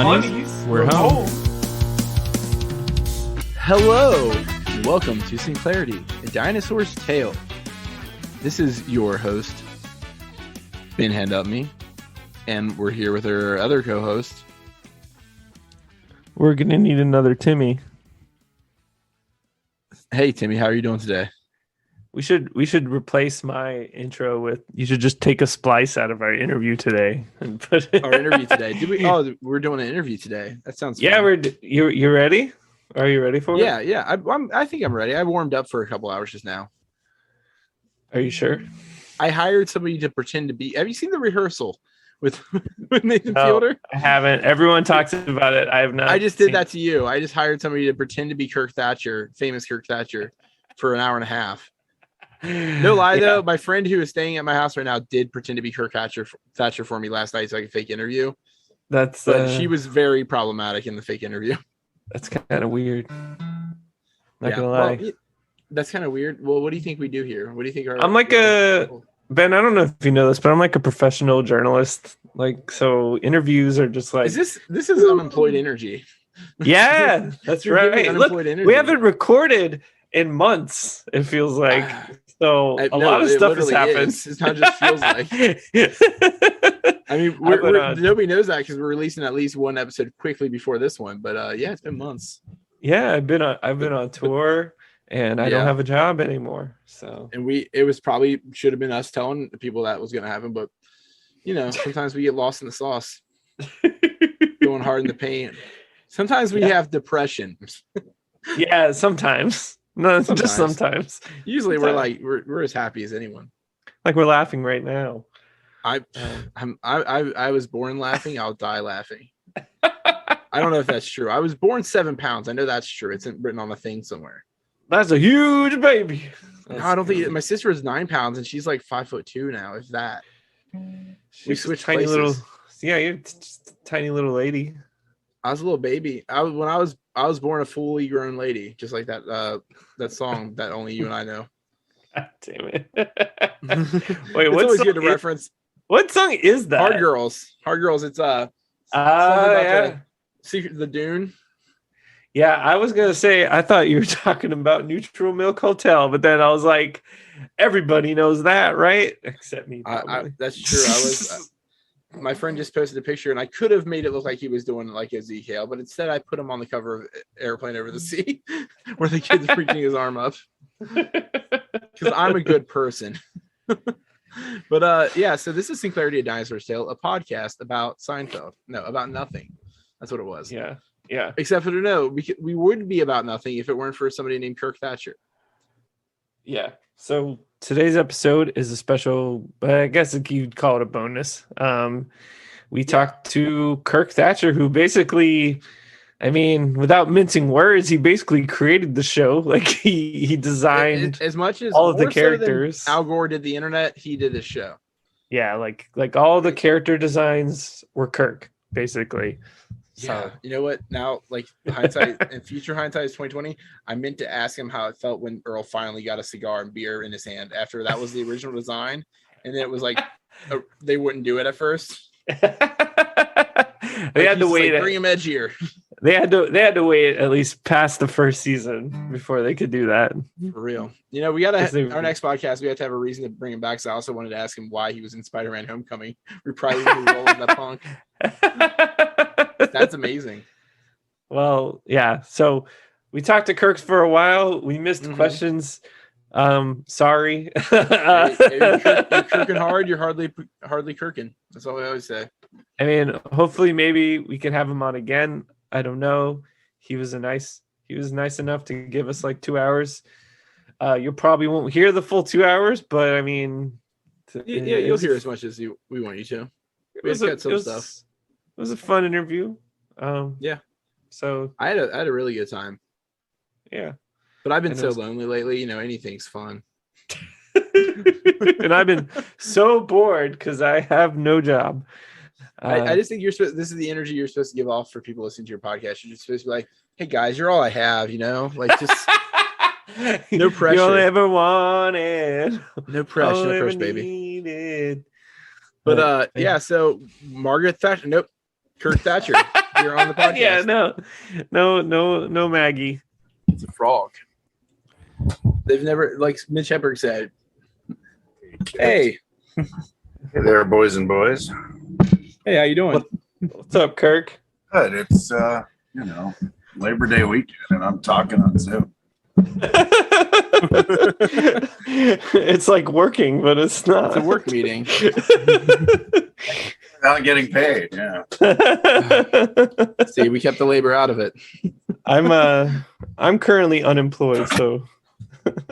honeys. We're home. Hello, and welcome to Sinclarity, a Dinosaurs Tale. This is your host, Ben Hand Up Me, and we're here with our other co-host. We're gonna need another Timmy. Hey, Timmy, how are you doing today? We should replace my intro with. You should just take a splice out of our interview today and put it. Our interview today. Did we? Oh, we're doing an interview today. That sounds fun. Yeah, you ready? Are you ready for it? Yeah. I think I'm ready. I warmed up for a couple hours just now. Are you sure? I hired somebody to pretend to be. Have you seen the rehearsal with Nathan Fielder? I haven't. Everyone talks about it. I have not. I just did that to you. I just hired somebody to pretend to be Kirk Thatcher, famous Kirk Thatcher, for an hour and a half. No lie, though, my friend who is staying at my house right now did pretend to be Kirk Thatcher for me last night, so I could fake interview. But she was very problematic in the fake interview. That's kind of weird. Not gonna lie. Well, that's kind of weird. Well, what do you think we do here? What do you think? I'm like Ben. I don't know if you know this, but I'm like a professional journalist. Like, so interviews are just like this is unemployed energy. Yeah, that's right. Look, we haven't recorded in months. It feels like. So a lot of stuff has happened. It's not just feels like. I mean, nobody knows that because we're releasing at least one episode quickly before this one. But yeah, it's been months. Yeah, I've been on tour, and I don't have a job anymore. So it was probably should have been us telling the people that was going to happen, but sometimes we get lost in the sauce, going hard in the paint. Sometimes we have depression. Yeah, sometimes. No, just sometimes. Usually we're as happy as anyone. Like we're laughing right now. I was born laughing. I'll die laughing. I don't know if that's true. I was born 7 pounds. I know that's true. It's written on a thing somewhere. That's a huge baby. No, I don't think my sister is 9 pounds and she's like 5'2" now. If that. We switched tiny places. You're just a tiny little lady. I was a little baby. I was born a fully grown lady, just like that song that only you and I know. God damn it! Wait, it's always good to reference. What song is that? Hard Girls. It's Secret the Dune. Yeah, I was gonna say I thought you were talking about Neutral Milk Hotel, but then I was like, everybody knows that, right? Except me. That's true. I was. My friend just posted a picture, and I could have made it look like he was doing like Ezekiel, but instead I put him on the cover of Airplane Over the Sea, where the kid's freaking his arm up. Because I'm a good person. But yeah, so this is Sinclarity, a Dinosaurs Tale, a podcast about Seinfeld. No, about nothing. That's what it was. Yeah. Except for we would be about nothing if it weren't for somebody named Kirk Thatcher. Yeah. So today's episode is a special, I guess you'd call it a bonus. We talked to Kirk Thatcher, who basically, I mean, without mincing words, he basically created the show. Like he designed as much as all of the characters. Al Gore did the internet, he did this show. Yeah, like all the character designs were Kirk, basically. Yeah, so. You know what? Now, like hindsight and future hindsight is 2020. I meant to ask him how it felt when Earl finally got a cigar and beer in his hand after that was the original design, and then it was like they wouldn't do it at first. They had to wait. Like, bring him edgier. They had to wait at least past the first season before they could do that. For real. We got our next podcast. We have to have a reason to bring him back. So I also wanted to ask him why he was in Spider-Man: Homecoming, reprising his role in that punk. That's amazing. Well, yeah. So we talked to Kirk for a while. We missed questions. Sorry. You're kirking hard. You're hardly kirking. That's all I always say. I mean, hopefully, maybe we can have him on again. I don't know. He was nice enough to give us like 2 hours. You probably won't hear the full 2 hours, but I mean, you'll hear as much as we want you to. It was a fun interview. Yeah. So I had a really good time. Yeah. But I've been so lonely lately. Anything's fun. And I've been so bored because I have no job. I just think this is the energy you're supposed to give off for people listening to your podcast. You're just supposed to be like, hey guys, you're all I have, like just no pressure. You all ever wanted. No pressure, baby. Needed. But yeah, so Margaret Thatcher, Kirk Thatcher. You're on the podcast. Yeah, no Maggie. It's a frog. They've never, like Mitch Hedberg said, hey, Hey there, boys and boys. how you doing? What's up, Kirk? Good. It's Labor Day weekend, and I'm talking on Zoom. It's like working, but it's not. It's a work meeting. Not getting paid. Yeah. See, we kept the labor out of it. I'm currently unemployed, so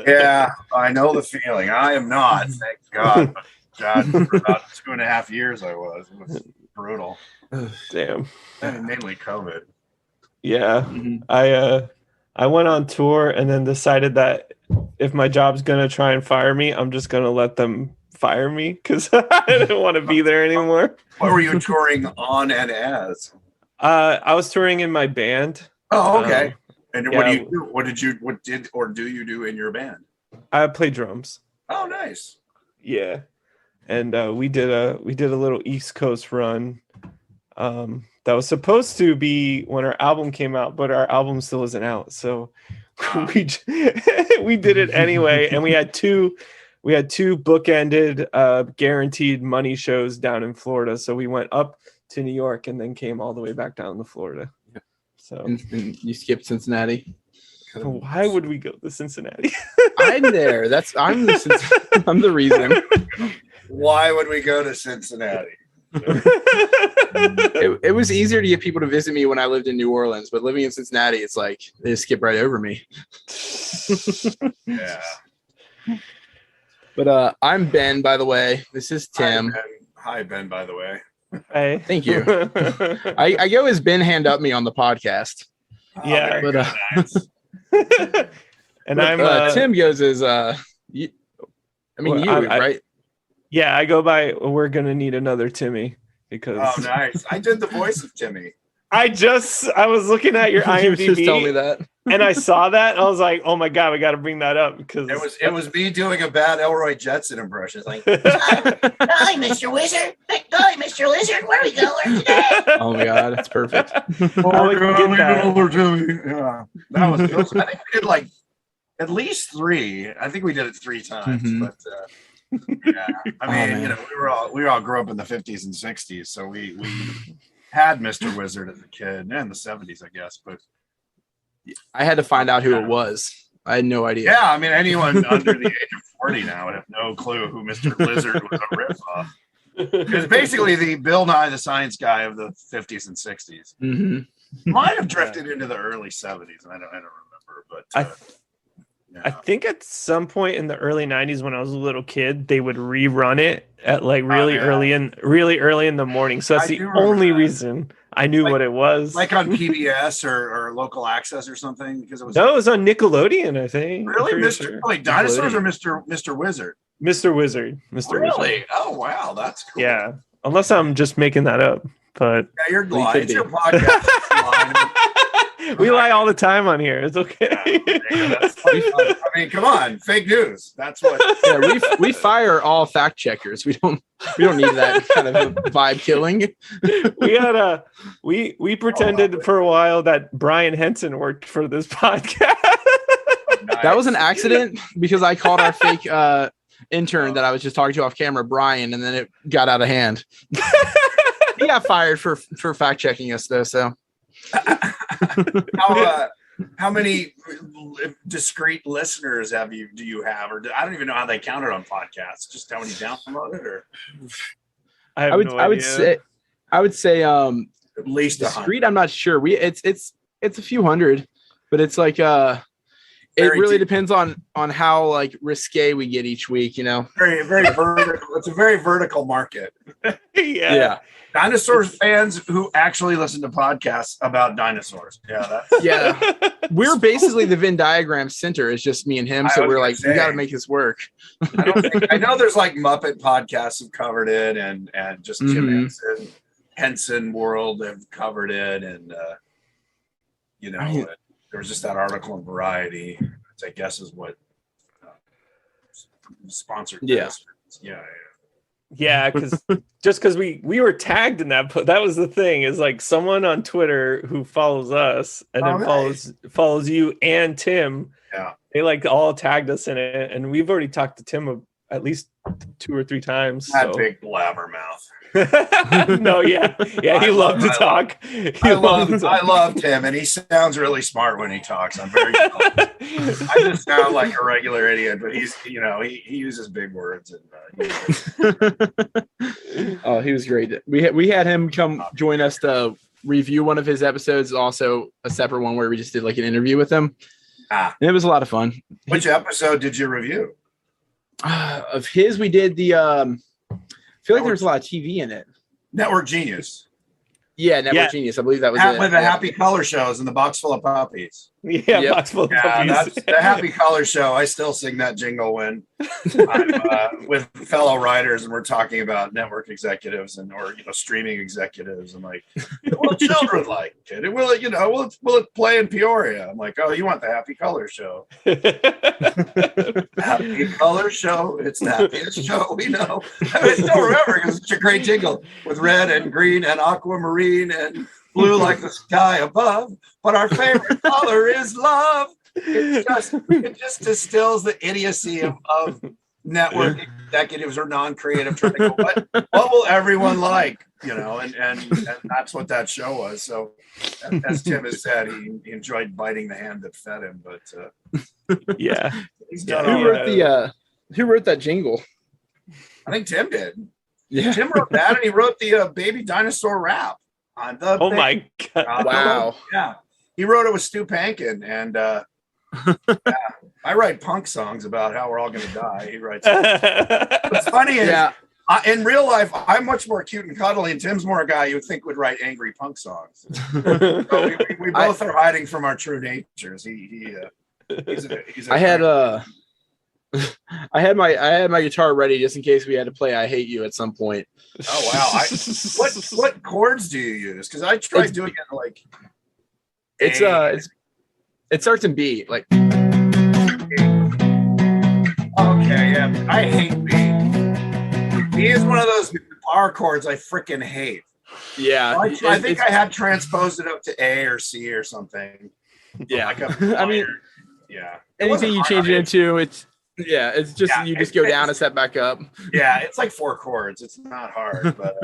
Yeah, I know the feeling. I am not, thank God. But God, for about 2.5 years I was. It was brutal. damn. And mainly COVID. Yeah. Mhm. I went on tour and then decided that if my job's gonna try and fire me, I'm just gonna let them fire me because I didn't want to be there anymore. What were you touring on and as? I was touring in my band. Oh, okay. And what do yeah. you do? What did or do you do in your band? I play drums. Oh, nice. Yeah, and we did a little East Coast run. That was supposed to be when our album came out, but our album still isn't out. So we did it anyway, and we had two bookended guaranteed money shows down in Florida. So we went up to New York and then came all the way back down to Florida. So And you skipped Cincinnati. why would we go to Cincinnati? I'm there. I'm the reason. Why would we go to Cincinnati? It was easier to get people to visit me when I lived in New Orleans, but living in Cincinnati, it's like they just skip right over me. Yeah. But I'm Ben, by the way. This is Tim. Hi, Ben, by the way. Hey. Thank you. I go as Ben Hand Up Me on the podcast. Yeah. Oh, But nice. And but, I'm Tim goes as right? Yeah, I go by. We're gonna need another Timmy because Oh, nice. I did the voice of Timmy. I was looking at your You just tell me IMDb that. and I saw that. And I was like, oh my god, we got to bring that up because It was me doing a bad Elroy Jetson impression. It's like, Golly, Mr. Wizard. Golly, Mr. Lizard, where are we going today? Oh my god, that's perfect. I would get that. Timmy. Yeah. That was I think we did like at least 3. I think we did it 3 times. Mhm. But yeah. I mean, man. we all grew up in the 50s and 60s, so we had Mr. Wizard as a kid and the 70s, I guess. But I had to find out who it was. I had no idea. yeah, I mean, anyone under the age of 40 now would have no clue who Mr. Lizard was a riff off. It's basically the Bill Nye the Science Guy of the 50s and 60s. hmm Might have drifted into the early 70s. I don't remember, but I think at some point in the early 90s when I was a little kid, they would rerun it at like really early in the morning. So that's I the do remember only that. reason I knew what it was. like on PBS or local access or something, because it was No, it was on Nickelodeon, I think. I'm really pretty Mr. sure. Like Dinosaurs or Mr. Wizard. Mr. Wizard. Mr. Wizard. Really? Oh wow, that's cool. Yeah. Unless I'm just making that up. But Yeah, you're Well, you lying. could It's be. your podcast. we lie all the time on here. It's okay. I mean, come on, fake news. That's what. Yeah, we fire all fact checkers. We don't need that kind of vibe killing. We had we pretended for a while that Brian Henson worked for this podcast. That was an accident because I called our fake intern that I was just talking to off camera, Brian, and then it got out of hand. He got fired for fact checking us though. So How many discreet listeners do you have, or I don't even know how they count it on podcasts. Just how many downloaded, or I I would say at least 100. discreet. I'm not sure. It's a few hundred, but it's like it Very really deep. depends on how like risque we get each week. You know. Very vertical. It's a very vertical market. yeah. Dinosaurs fans who actually listen to podcasts about dinosaurs. Yeah, that's Yeah. We're basically the Venn diagram center. It's just me and him. I So was we're gonna like, say. we got to make this work. I know there's like Muppet podcasts have covered it, and just Jim Henson World have covered it, and there was just that article in Variety, which I guess is what sponsored Yeah. this. Yeah. Yeah, because we were tagged in that. That was the thing, is like someone on Twitter who follows us and then follows you and Tim. Yeah, they like all tagged us in it, and we've already talked to Tim at least 2 or 3 times. That big blabbermouth. No, yeah, he loved to talk. I loved him, and he sounds really smart when he talks. I'm very jealous. I just sound like a regular idiot, but he's, he uses big words. And oh, he was great. We had him come join us to review one of his episodes, also a separate one where we just did like an interview with him. And it was a lot of fun. Which episode did you review? Of his, we did the I feel like there was a lot of TV in it. Network Genius. Yeah, Network Genius. I believe that was it. With the Happy Color shows and the Box Full of Puppies. Yeah, yep. Box Full of Puppies. That's the Happy Color show. I still sing that jingle when I'm with fellow writers and we're talking about network executives or streaming executives, and like, well, children like it. Will it play in Peoria? I'm like, oh, you want the Happy Color show? Happy Color show. It's the happiest show we know. I still remember because it's a great jingle with red and green and aquamarine and blue like the sky above, but our favorite color is love. It just distills the idiocy of network executives or non-creative trying to go, what will everyone like? And that's what that show was. So as Tim has said, he enjoyed biting the hand that fed him, but yeah. Who wrote that jingle? I think Tim did. Yeah. Tim wrote that, and he wrote the Baby Dinosaur rap. My God. Wow. Yeah. He wrote it with Stu Pankin, and I write punk songs about how we're all going to die. He writes. What's funny is, in real life, I'm much more cute and cuddly, and Tim's more a guy you would think would write angry punk songs. So we both are hiding from our true natures. He's I had my guitar ready just in case we had to play "I Hate You" at some point. Oh wow! What chords do you use? Because I tried doing it like it starts in B. Like okay, yeah, I hate B. B is one of those bar chords I freaking hate. Yeah, I think I had transposed it up to A or C or something. Yeah, like I mean, yeah. Anything you change it into, it's just you just go down a step back up. Yeah, it's like 4 chords. It's not hard, but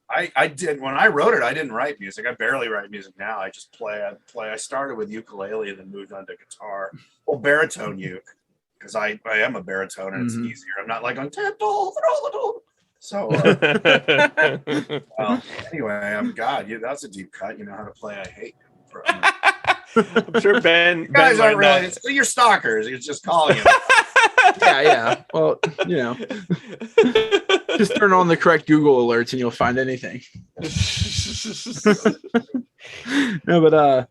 I did when I wrote it. I didn't write music. I barely write music now. I just play. I started with ukulele and then moved on to guitar. Well, baritone uke, because I am a baritone and it's easier. I'm not like on so. Well, anyway, God, that's a deep cut. You know how to play "I Hate You." I'm sure Ben. You guys aren't really. You're stalkers. You're just calling it. Yeah. Well, just turn on the correct Google alerts and you'll find anything. No, but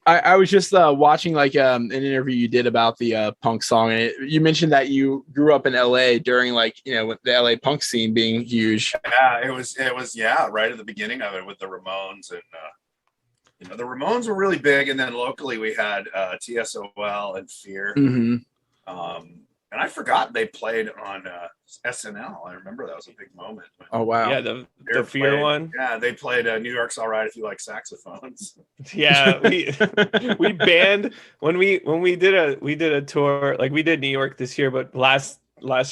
I was just watching like an interview you did about the punk song, and you mentioned that you grew up in LA during like with the LA punk scene being huge. Yeah, it was right at the beginning of it with the Ramones and. The Ramones were really big, and then locally we had TSOL and Fear. Mm-hmm. And I forgot they played on SNL. I remember that was a big moment. Oh wow! Yeah, the Fear one. Yeah, they played New York's All Right If You Like Saxophones. Yeah, we banned when we did a tour, like we did New York this year, but last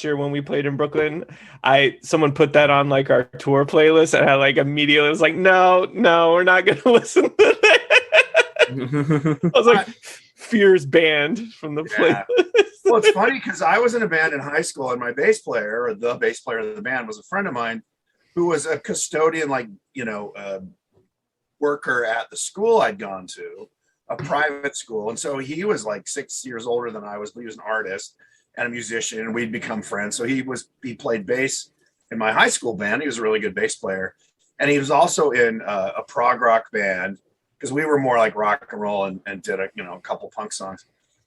year when we played in Brooklyn, someone put that on like our tour playlist, and I like immediately was like, no, we're not gonna listen to that. I was like, Fear's banned from the playlist. Well, it's funny because I was in a band in high school, and my bass player, or the bass player of the band, was a friend of mine who was a custodian, worker at the school I'd gone to, a private school, and so he was like 6 years older than I was, but he was an artist and a musician, and we'd become friends. So he played bass in my high school band. He was a really good bass player, and he was also in a prog rock band because we were more like rock and roll and did a couple punk songs.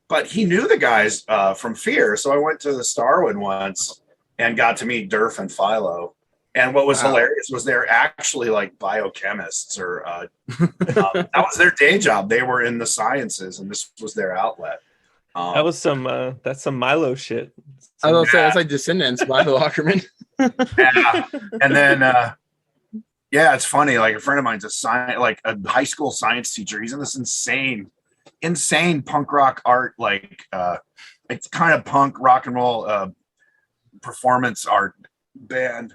But he knew the guys from Fear, so I went to the Starwood once and got to meet Durf and Philo. And what was hilarious was they're actually like biochemists, or that was their day job. They were in the sciences, and this was their outlet. That was some that's some Milo shit. I was gonna say that's like Descendants by the Lockerman. Yeah. And then yeah, it's funny. Like a friend of mine's a high school science teacher. He's in this insane punk rock art, like it's kind of punk rock and roll performance art band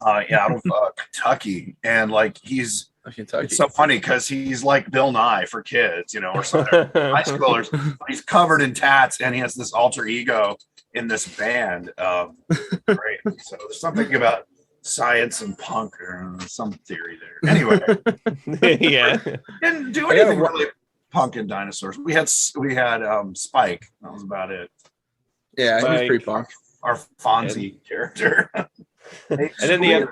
out of Kentucky. And like Kentucky. it's so funny because he's like Bill Nye for kids, or something. High schoolers. He's covered in tats and he has this alter ego in this band. Great. So there's something about science and punk or some theory there. Anyway, Yeah. didn't do anything really punk in Dinosaurs. We had Spike. That was about it. Yeah, he was Spike. pretty punk. Our Fonzie character. And then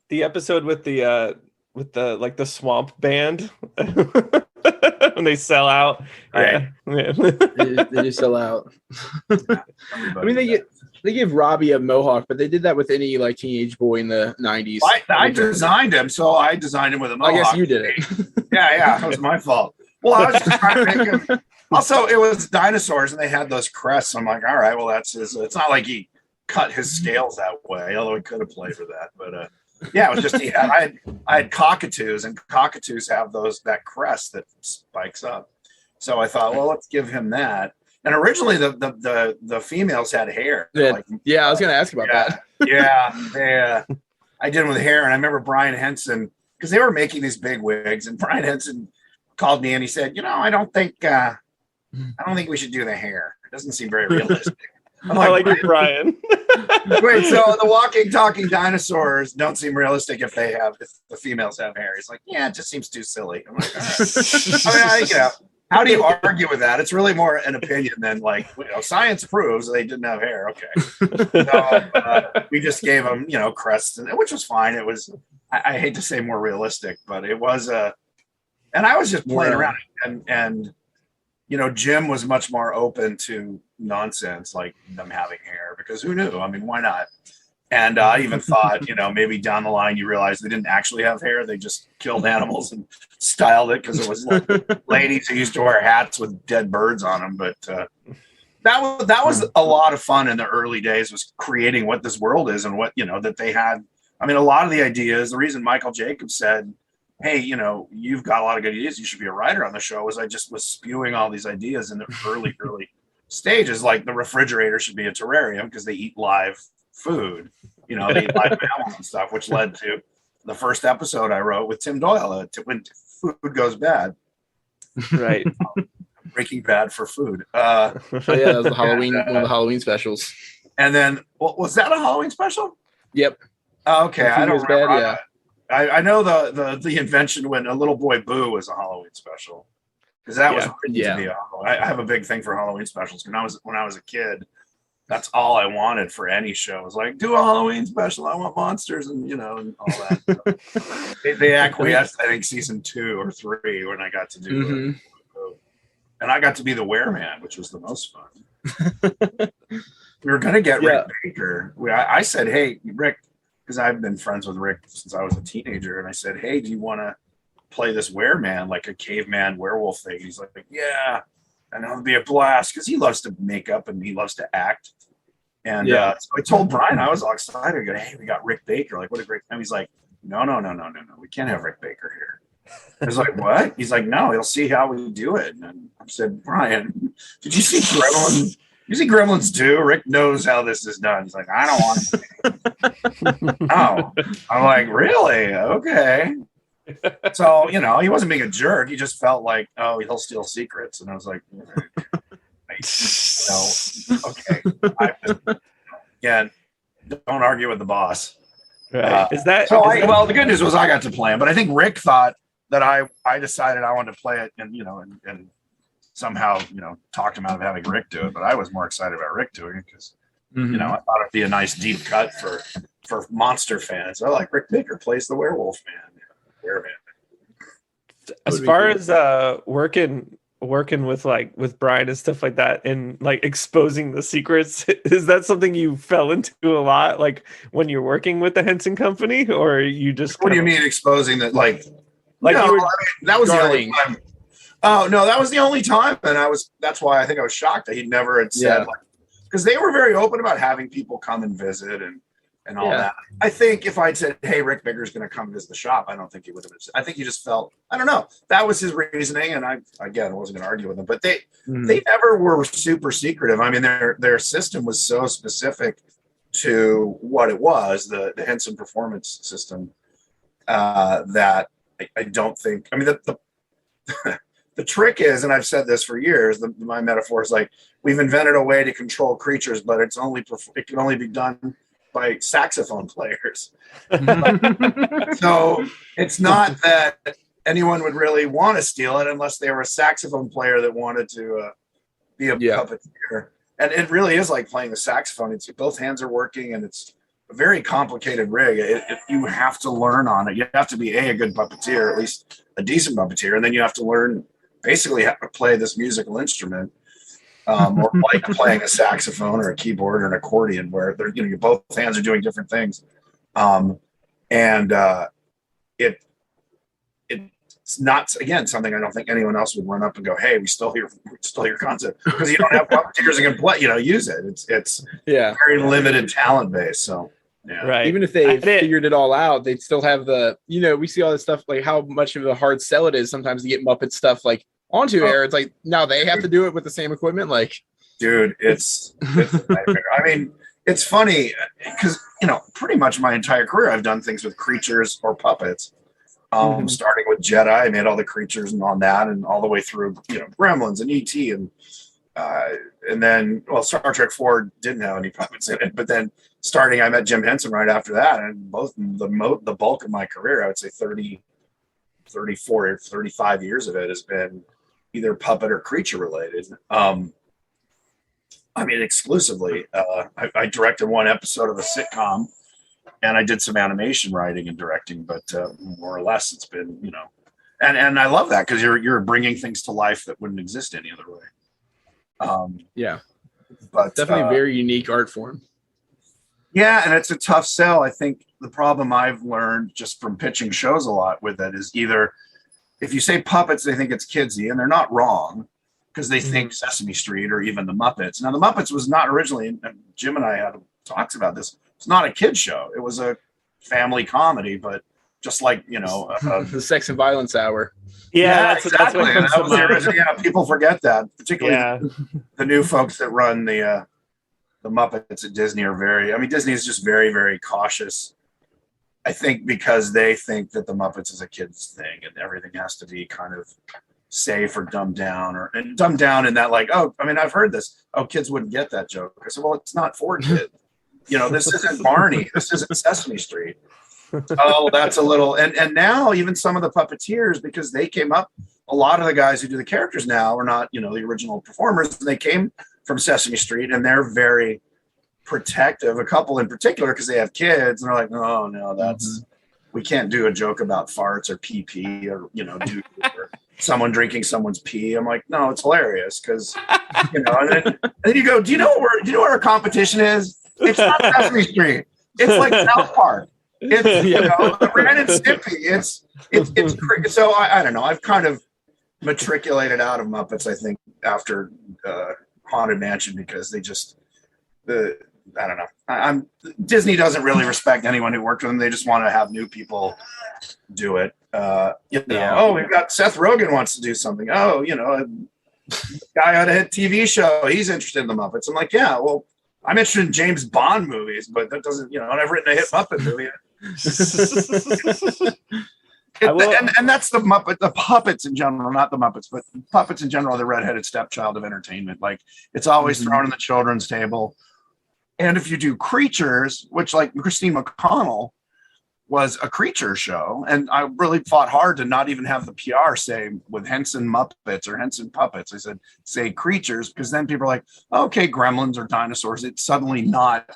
the episode with the like the swamp band when they sell out. Right. Yeah. They just sell out. I mean, they give Robbie a mohawk, but they did that with any like teenage boy in the 90s. I designed him, so I designed him with a mohawk. I guess you did it. Yeah, that was my fault. Well, I was just trying to make him. Also, it was Dinosaurs, and they had those crests. I'm like, all right, well, that's his. It's not like he cut his scales that way, although he could have played for that. But yeah, it was just I had cockatoos, and cockatoos have that crest that spikes up. So I thought, well, let's give him that. And originally, the females had hair. Yeah, I was gonna ask about that. Yeah, I did with hair, and I remember Brian Henson because they were making these big wigs, and Brian Henson called me and he said, I don't think we should do the hair. It doesn't seem very realistic. I'm I like Brian. Wait, so the walking, talking dinosaurs don't seem realistic if the females have hair. He's like, yeah, it just seems too silly. I'm like, all right. I mean, how do you argue with that? It's really more an opinion than like, science proves they didn't have hair. Okay. So we just gave them, crests, which was fine. It was, I hate to say more realistic, but it was and I was just playing around and Jim was much more open to nonsense like them having hair because who knew? I mean, why not? And I even thought, maybe down the line you realize they didn't actually have hair. They just killed animals and styled it because it was like ladies who used to wear hats with dead birds on them. But that was a lot of fun in the early days, was creating what this world is and what, that they had. I mean, a lot of the ideas, the reason Michael Jacobs said, hey, you've got a lot of good ideas, you should be a writer on the show, was I just was spewing all these ideas in the early stages. Like the refrigerator should be a terrarium because they eat live food, they eat live mammals and stuff, which led to the first episode I wrote with Tim Doyle, when food goes bad. Right. Breaking Bad for food. Yeah, that was the Halloween, one of the Halloween specials. And then, was that a Halloween special? Yep. Okay, I don't remember. Bad, yeah. I know the invention when A Little Boy Boo was a Halloween special, because that was written to be I have a big thing for Halloween specials. When I was a kid, that's all I wanted for any show. It was like, do a Halloween special. I want monsters and and all that. they acquiesced, I think, season 2 or 3 when I got to do it. And I got to be the wereman, which was the most fun. We were gonna get Rick Baker. I said, hey, Rick, because I've been friends with Rick since I was a teenager. And I said, hey, do you want to play this wereman, like a caveman werewolf thing? He's like, yeah, and it'll be a blast because he loves to make up and he loves to act. And so I told Brian, I was all excited. I go, hey, we got Rick Baker. Like, what a great time. He's like, no. We can't have Rick Baker here. I was like, what? He's like, no, he'll see how we do it. And I said, Brian, did you see Gremlins? You see Gremlins 2? Rick knows how this is done. He's like, I don't want to. Oh, I'm like, really? Okay. So, he wasn't being a jerk. He just felt like, oh, he'll steal secrets. And I was like, okay. Again, don't argue with the boss. Right. Well, the good news was I got to play him, but I think Rick thought that I decided I wanted to play it and somehow, talked him out of having Rick do it. But I was more excited about Rick doing it because, I thought it'd be a nice deep cut for monster fans. I like Rick Baker plays the werewolf man. As far as working with Brian and stuff like that and like exposing the secrets, is that something you fell into a lot, like when you're working with the Henson Company, or you just what do you mean exposing that? Like you were that was the only time. Oh no, that was the only time, and that's why I think I was shocked that he never had said like, because they were very open about having people come and visit and all that. I think if I'd said, "Hey, Rick Bigger's going to come visit the shop," I don't think he would have. I think he just felt, I don't know, that was his reasoning, and I wasn't going to argue with him. But they never were super secretive. I mean, their system was so specific to what it was, the Henson Performance System, that I don't think. I mean, the trick is, and I've said this for years, my metaphor is like, we've invented a way to control creatures, but it can only be done by saxophone players. So it's not that anyone would really want to steal it unless they were a saxophone player that wanted to be a puppeteer. And it really is like playing the saxophone. It's both hands are working, and it's a very complicated rig. You have to learn on it. You have to be a good puppeteer, at least a decent puppeteer, and then you have to learn basically how to play this musical instrument, or like playing a saxophone or a keyboard or an accordion, where your both hands are doing different things. It's not, again, something I don't think anyone else would run up and go, "Hey, we stole your concept," because you don't have puppeteers that can play, use it. It's very limited talent base. So right. Even if they figured it all out, they'd still have we see all this stuff, like how much of a hard sell it is sometimes to get Muppet stuff like onto air. It's like now they have to do it with the same equipment. Like, dude, it's I mean, it's funny because pretty much my entire career I've done things with creatures or puppets. Starting with Jedi, I made all the creatures and on that, and all the way through Gremlins and E.T. and then Star Trek 4 didn't have any puppets in it, but then I met Jim Henson right after that, and both the bulk of my career, I would say 30, 34 or 35 years of it has been either puppet or creature related. I mean, exclusively. I directed one episode of a sitcom, and I did some animation writing and directing, but more or less it's been, and I love that because you're bringing things to life that wouldn't exist any other way. But definitely a very unique art form. Yeah, and it's a tough sell. I think the problem I've learned just from pitching shows a lot with it is either if you say puppets, they think it's kidsy, and they're not wrong because they think Sesame Street or even the Muppets. Now, the Muppets was not originally, and Jim and I had talks about this. It's not a kid show. It was a family comedy, but just like the Sex and Violence Hour. That's what people forget that, particularly the new folks that run the Muppets at Disney are very. I mean, Disney is just very, very cautious. I think because they think that the Muppets is a kid's thing, and everything has to be kind of safe or dumbed down, and dumbed down in that, like, I've heard this. Oh, kids wouldn't get that joke. I said, well, it's not for kids. This isn't Barney. This isn't Sesame Street. Oh, that's a little. And now even some of the puppeteers, because they came up, a lot of the guys who do the characters now are not, the original performers. And they came from Sesame Street, and they're very protective. A couple in particular, because they have kids, and they're like, oh no, we can't do a joke about farts or pee or or someone drinking someone's pee. I'm like, no, it's hilarious because and then you go, do you know where our competition is? It's not Sesame Street. It's like South Park. It's Ren and Stimpy. It's so I don't know. I've kind of matriculated out of Muppets, I think, after Haunted Mansion, because they just I don't know. Disney doesn't really respect anyone who worked with them. They just want to have new people do it. Oh, we've got Seth Rogen wants to do something. Oh, a guy had a hit TV show. He's interested in the Muppets. I'm like, yeah, well, I'm interested in James Bond movies, but that doesn't, I've written a hit Muppet movie. And that's the Muppet, the puppets in general, not the Muppets, but puppets in general, the redheaded stepchild of entertainment. Like, it's always thrown in the children's table. And if you do creatures, which, like, Christine McConnell was a creature show, and I really fought hard to not even have the PR say with Henson Muppets or Henson Puppets. I said, say creatures, because then people are like, okay, Gremlins or Dinosaurs. It's suddenly not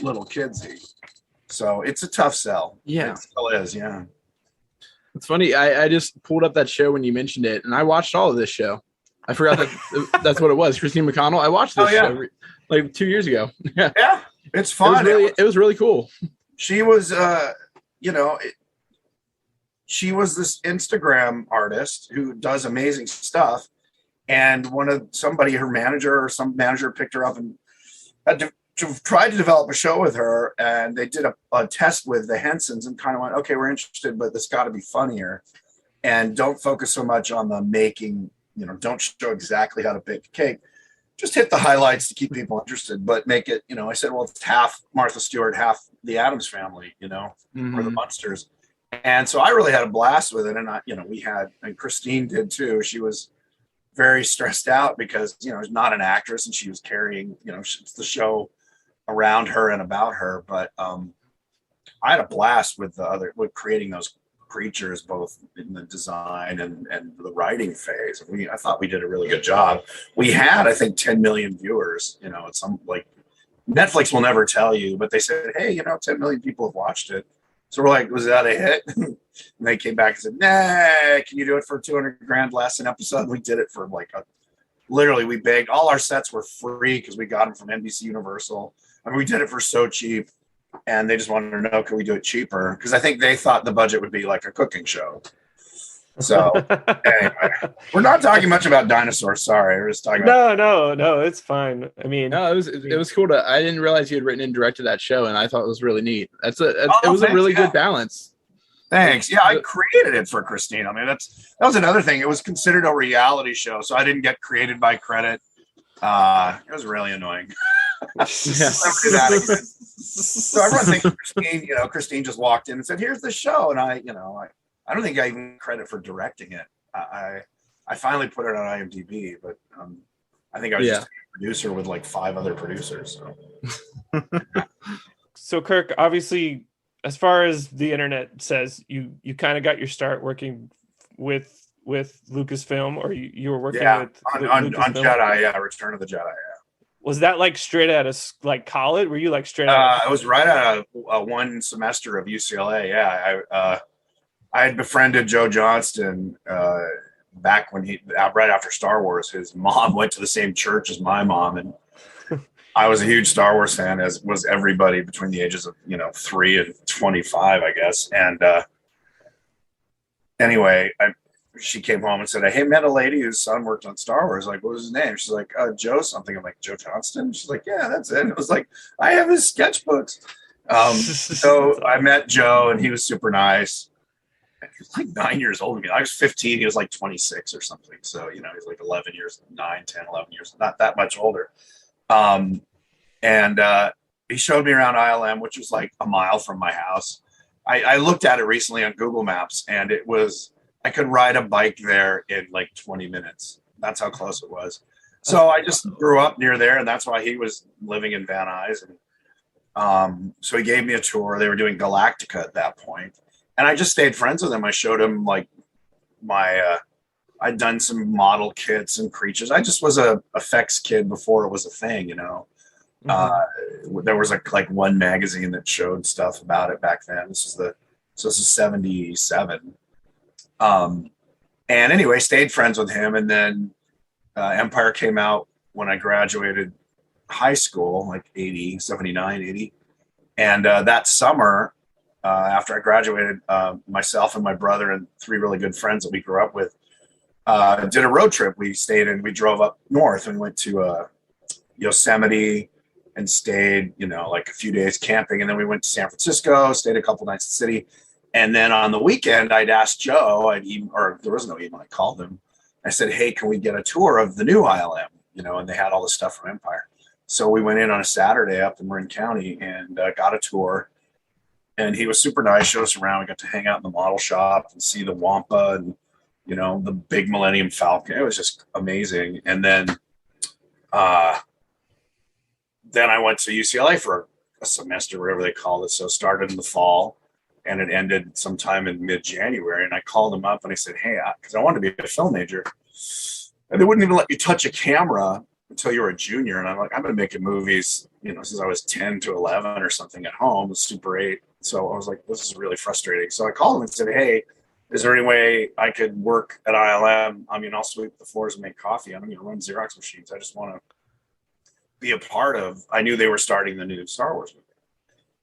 little kidsy. So it's a tough sell. Yeah. It still is, yeah. It's funny. I just pulled up that show when you mentioned it, and I watched all of this show. I forgot that that's what it was. Christine McConnell. I watched this show like 2 years ago. Yeah, it's fun. It was really cool. She was, she was this Instagram artist who does amazing stuff. And her manager or some manager picked her up and had to try to develop a show with her. And they did a test with the Hensons and kind of went, okay, we're interested, but this got to be funnier. And don't focus so much on the making, don't show exactly how to bake a cake. Just hit the highlights to keep people interested, but make it, I said, well, it's half Martha Stewart, half the Addams Family, or the Munsters. And so I really had a blast with it. And and Christine did too. She was very stressed out because, she's not an actress and she was carrying, the show around her and about her. But I had a blast with creating those creatures, both in the design and the writing phase. I thought we did a really good job. We had, I think, 10 million viewers, it's some like Netflix will never tell you, but they said, hey, 10 million people have watched it. So we're like, was that a hit? And they came back and said, nah, can you do it for 200 grand less an episode? We did it for literally we begged. All our sets were free because we got them from NBC Universal. I mean, we did it for so cheap. And they just wanted to know, can we do it cheaper? Because I think they thought the budget would be like a cooking show. So anyway, we're not talking much about Dinosaurs. Sorry, we're just talking about. No, it's fine. I mean, no, it was cool I didn't realize you had written and directed that show, and I thought it was really neat. It was a really good balance. Thanks. Yeah, I created it for Christine. I mean, that was another thing. It was considered a reality show, so I didn't get created by credit. It was really annoying. So everyone thinks Christine, Christine just walked in and said, here's the show. And I don't think I even credit for directing it. I finally put it on IMDb, but I think I was just a producer with like 5 other producers. So Kirk, obviously, as far as the internet says, you kind of got your start working with Lucasfilm, or you were working with Jedi, Return of the Jedi. Yeah. Was that like straight out of like college? Were you like straight out? I was right out of 1 semester of UCLA. Yeah, I had befriended Joe Johnston back when right after Star Wars. His mom went to the same church as my mom, and I was a huge Star Wars fan, as was everybody between the ages of 3 and 25, I guess. And anyway, she came home and said, hey, met a lady whose son worked on Star Wars. Like, what was his name? She's like, Joe something. I'm like, Joe Johnston? She's like, yeah, that's it. And it was like, I have his sketchbooks. So I met Joe, and he was super nice. He was like 9 years older than me. I was 15. He was like 26 or something. So, he's like 11 years, 9, 10, 11 years, not that much older. And he showed me around ILM, which was like a mile from my house. I looked at it recently on Google Maps, and I could ride a bike there in like 20 minutes. That's how close it was. So I just grew up near there, and that's why he was living in Van Nuys. And so he gave me a tour. They were doing Galactica at that point, and I just stayed friends with him. I showed him like I'd done some model kits and creatures. I just was a effects kid before it was a thing, There was like one magazine that showed stuff about it back then. This is 77. And anyway, stayed friends with him. And then Empire came out when I graduated high school, like 79, 80. And that summer, after I graduated, myself and my brother and 3 really good friends that we grew up with did a road trip. We drove up north and went to Yosemite and stayed, like a few days camping. And then we went to San Francisco, stayed a couple nights in the city. And then on the weekend, I'd asked Joe, or there was no email, I called him. I said, hey, can we get a tour of the new ILM? And they had all the stuff from Empire. So we went in on a Saturday up in Marin County and got a tour. And he was super nice, showed us around. We got to hang out in the model shop and see the Wampa and, the big Millennium Falcon. It was just amazing. And then I went to UCLA for a semester, whatever they called it. So it started in the fall. And it ended sometime in mid-January. And I called him up and I said, hey, because I wanted to be a film major. And they wouldn't even let you touch a camera until you were a junior. And I'm like, I've been making movies, since I was 10 to 11 or something at home, Super 8. So I was like, this is really frustrating. So I called him and said, hey, is there any way I could work at ILM? I'll sweep the floors and make coffee. I'm going to run Xerox machines. I just want to be a part of, I knew they were starting the new Star Wars movie.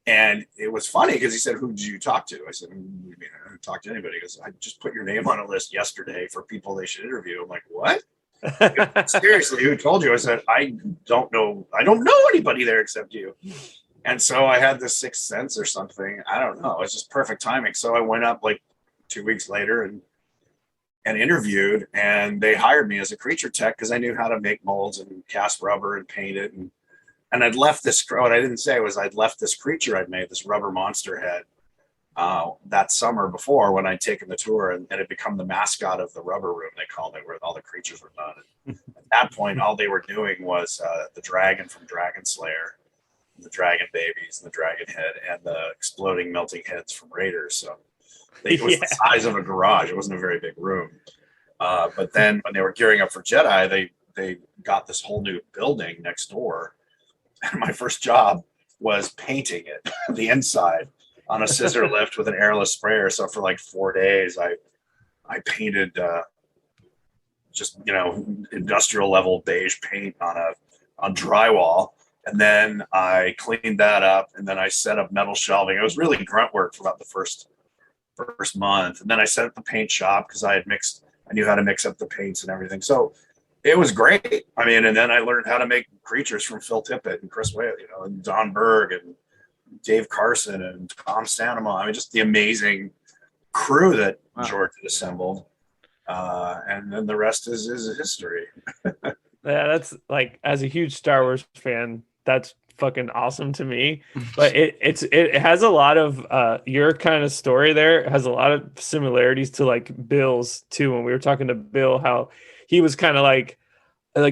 And it was funny because he said, "Who did you talk to?" I said, "I mean, I didn't talk to anybody." He goes, "I just put your name on a list yesterday for people they should interview." I'm like, "What? Seriously, who told you?" I said, "I don't know. I don't know anybody there except you." And so I had this sixth sense or something. I don't know. It was just perfect timing. So I went up like 2 weeks later and interviewed, and they hired me as a creature tech because I knew how to make molds and cast rubber and paint it. And I'd left this, what I didn't say was I'd left this creature I'd made, this rubber monster head, that summer before when I'd taken the tour, and it had become the mascot of the rubber room, they called it, where all the creatures were done. And at that point, all they were doing was the dragon from Dragon Slayer, the dragon babies, and the dragon head, and the exploding melting heads from Raiders. So it was the size of a garage. It wasn't a very big room. But then when they were gearing up for Jedi, they got this whole new building next door. And my first job was painting it, the inside, on a scissor lift with an airless sprayer. So for like 4 days, I painted just industrial level beige paint on drywall, and then I cleaned that up, and then I set up metal shelving. It was really grunt work for about the first month, and then I set up the paint shop because I knew how to mix up the paints and everything. So it was great. I mean, and then I learned how to make creatures from Phil Tippett and Chris Whale, and Don Berg and Dave Carson and Tom Sandoval. I mean, just the amazing crew that George had assembled. And then the rest is history. Yeah, that's like, as a huge Star Wars fan, that's fucking awesome to me. But it has a lot of your kind of story there has a lot of similarities to like Bill's too. When we were talking to Bill, how he was kind of like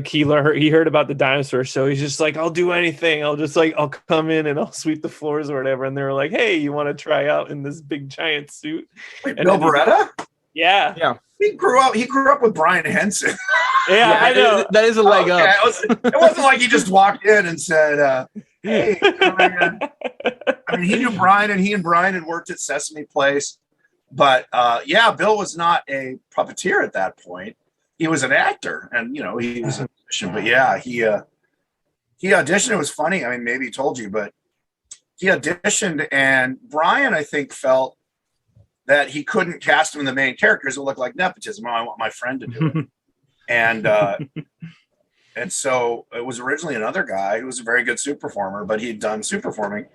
he heard about the Dinosaurs, so he's just like, I'll do anything. I'll come in and I'll sweep the floors or whatever. And they were like, hey, you want to try out in this big giant suit? Wait, Bill Beretta? Yeah. He grew up with Brian Henson. Yeah, I know. That is a leg up. It wasn't like he just walked in and said, hey, I mean, he knew Brian, and he and Brian had worked at Sesame Place. But Bill was not a puppeteer at that point. He was an actor, and he was a musician. But he auditioned. It was funny. I mean, maybe he told you, but he auditioned, and Brian, I think, felt that he couldn't cast him in the main characters. It looked like nepotism. Oh, I want my friend to do it. And so it was originally another guy who was a very good suit performer, but he'd done suit performing.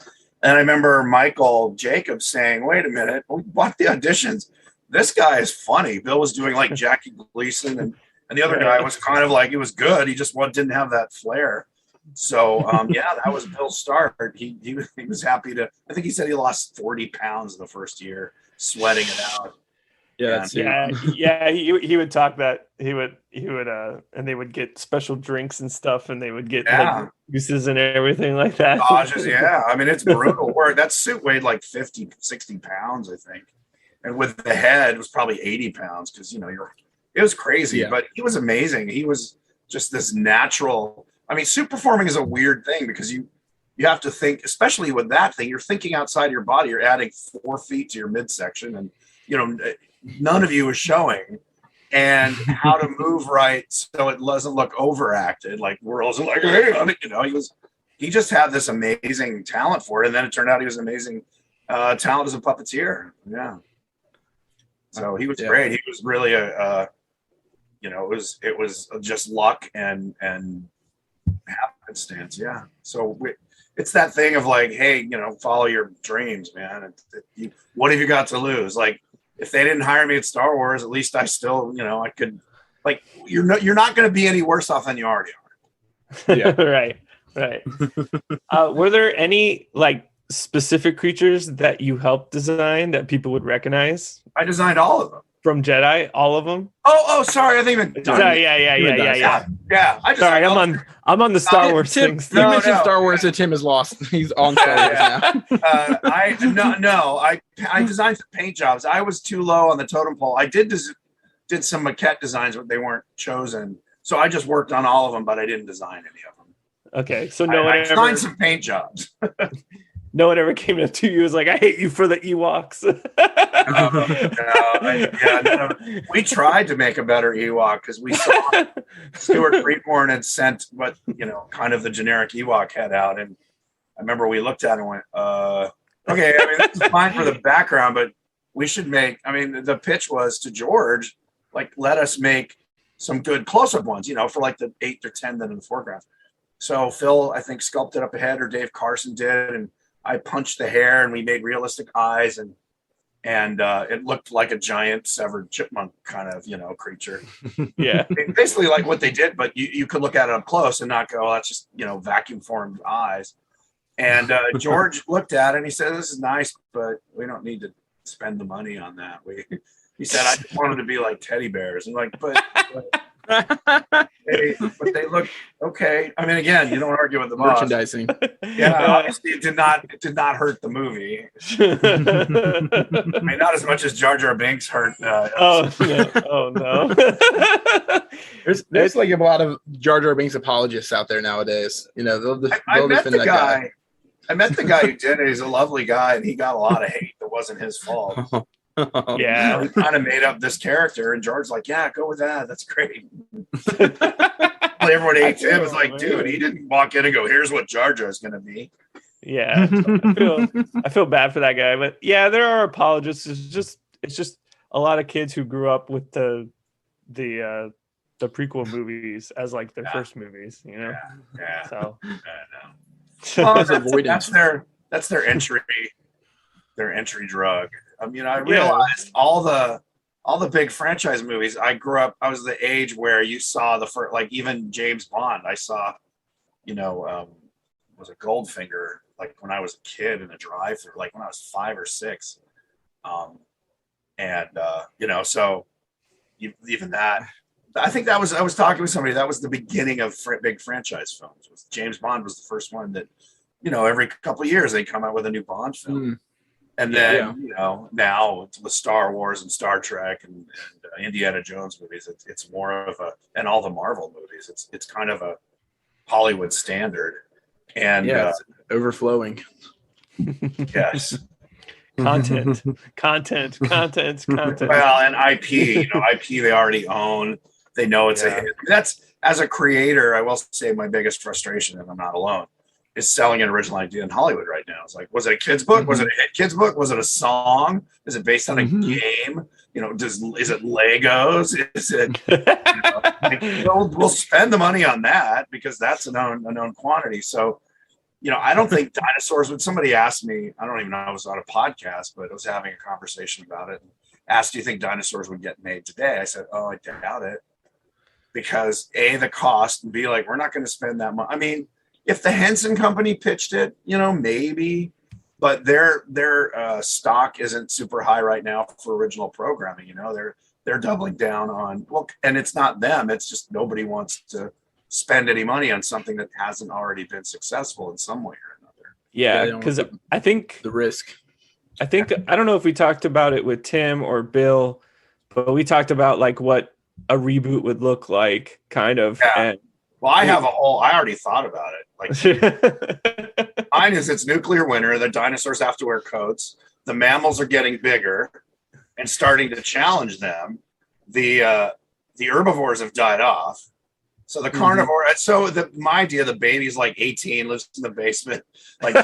And I remember Michael Jacobs saying, wait a minute, we bought the auditions. This guy is funny. Bill was doing like Jackie Gleason, and the other guy was kind of like, he was good. He just didn't have that flair. So, that was Bill's start. He was happy to, I think he said he lost 40 pounds the first year, sweating it out. He would talk that he would and they would get special drinks and stuff, and they would get like juices and everything like that. I mean, it's brutal work. That suit weighed like 50, 60 pounds, I think. And with the head, it was probably 80 pounds because, it was crazy. Yeah. But he was amazing. He was just this natural. I mean, suit performing is a weird thing because you have to think, especially with that thing, you're thinking outside your body. You're adding 4 feet to your midsection, and, none of you is showing, and how to move right so it doesn't look overacted. Like Worlds like, hey, he just had this amazing talent for it. And then it turned out he was amazing talent as a puppeteer. Yeah. So he was great. He was really it was just luck and happenstance. Yeah. So it's that thing of like, hey, follow your dreams, man. What have you got to lose? Like, if they didn't hire me at Star Wars, at least I still, I could, like, you're not going to be any worse off than you already are. Yeah. Right. Were there any like specific creatures that you helped design that people would recognize? I designed all of them. From Jedi, all of them? Oh, sorry. I think even Yeah. Yeah. I'm on the Star Wars things. You mentioned Star Wars, and Tim is lost. He's on Star Wars now. I designed some paint jobs. I was too low on the totem pole. I did some maquette designs, but they weren't chosen. So I just worked on all of them, but I didn't design any of them. Okay, so I designed some paint jobs. No one ever came up to you and was like, I hate you for the Ewoks. We tried to make a better Ewok because we saw Stuart Freeborn had sent kind of the generic Ewok head out, and I remember we looked at it and went, okay, I mean, this is fine for the background, but we should make, I mean, the pitch was to George, like, let us make some good close-up ones, you know, for like the 8 or 10 that in the foreground. So Phil, I think, sculpted up a head, or Dave Carson did, and I punched the hair, and we made realistic eyes, and it looked like a giant severed chipmunk kind of, you know, creature. Yeah. Basically like what they did, but you could look at it up close and not go, oh, that's just, you know, vacuum formed eyes. And George looked at it and he said, this is nice, but we don't need to spend the money on that. He said, I just wanted to be like teddy bears. And like, but they look okay. I mean, again, you don't argue with the boss. Merchandising. Yeah, obviously it did not hurt the movie. I mean, not as much as Jar Jar Binks hurt. Oh no. There's like a lot of Jar Jar Binks apologists out there nowadays. You know, they'll I met defend the that guy. I met the guy who did it. He's a lovely guy, and he got a lot of hate. That wasn't his fault. Yeah. He kind of made up this character, and George's like, "Yeah, go with that. That's great." Everyone hates him. It's like, dude, he didn't walk in and go, "Here's what Jar Jar is going to be." Yeah. I feel bad for that guy, but yeah, there are apologists. It's just a lot of kids who grew up with the prequel movies as like their first movies, you know. Yeah. So well, that's their entry drug. I mean, I realized all the big franchise movies. I grew up. I was the age where you saw the first, like even James Bond. I saw, you know, was a Goldfinger like when I was a kid in a drive-thru, like when I was 5 or 6, you know, so even that. I think I was talking with somebody. That was the beginning of big franchise films. James Bond was the first one that, you know, every couple of years they come out with a new Bond film. And then, you know, now with Star Wars and Star Trek and Indiana Jones movies, it's more of and all the Marvel movies, it's kind of a Hollywood standard. And it's overflowing. Yes. content. Well, and IP, you know, IP they already own. They know it's a hit. That's, as a creator, I will say my biggest frustration, and I'm not alone, is selling an original idea in Hollywood right now. It's like, was it a kid's book? Was it a hit kid's book? Was it a song? Is it based on a game? You know, is it Legos? Is it, you know, like, we'll spend the money on that because that's a known quantity. So, you know, I don't think Dinosaurs, when somebody asked me, I don't even know if it was on a podcast, but I was having a conversation about it and asked, do you think Dinosaurs would get made today? I said, oh, I doubt it. Because A, the cost, and B, like, we're not going to spend that much. I mean, if the Henson Company pitched it, you know, maybe, but their stock isn't super high right now for original programming. You know, they're doubling down on, well, and it's not them. It's just nobody wants to spend any money on something that hasn't already been successful in some way or another. Yeah, because I think the risk. I don't know if we talked about it with Tim or Bill, but we talked about like what a reboot would look like, kind of. Yeah. And well, I already thought about it. Like, mine is it's nuclear winter. The dinosaurs have to wear coats. The mammals are getting bigger and starting to challenge them. The herbivores have died off. So the carnivore. So my idea, the baby's like 18, lives in the basement, like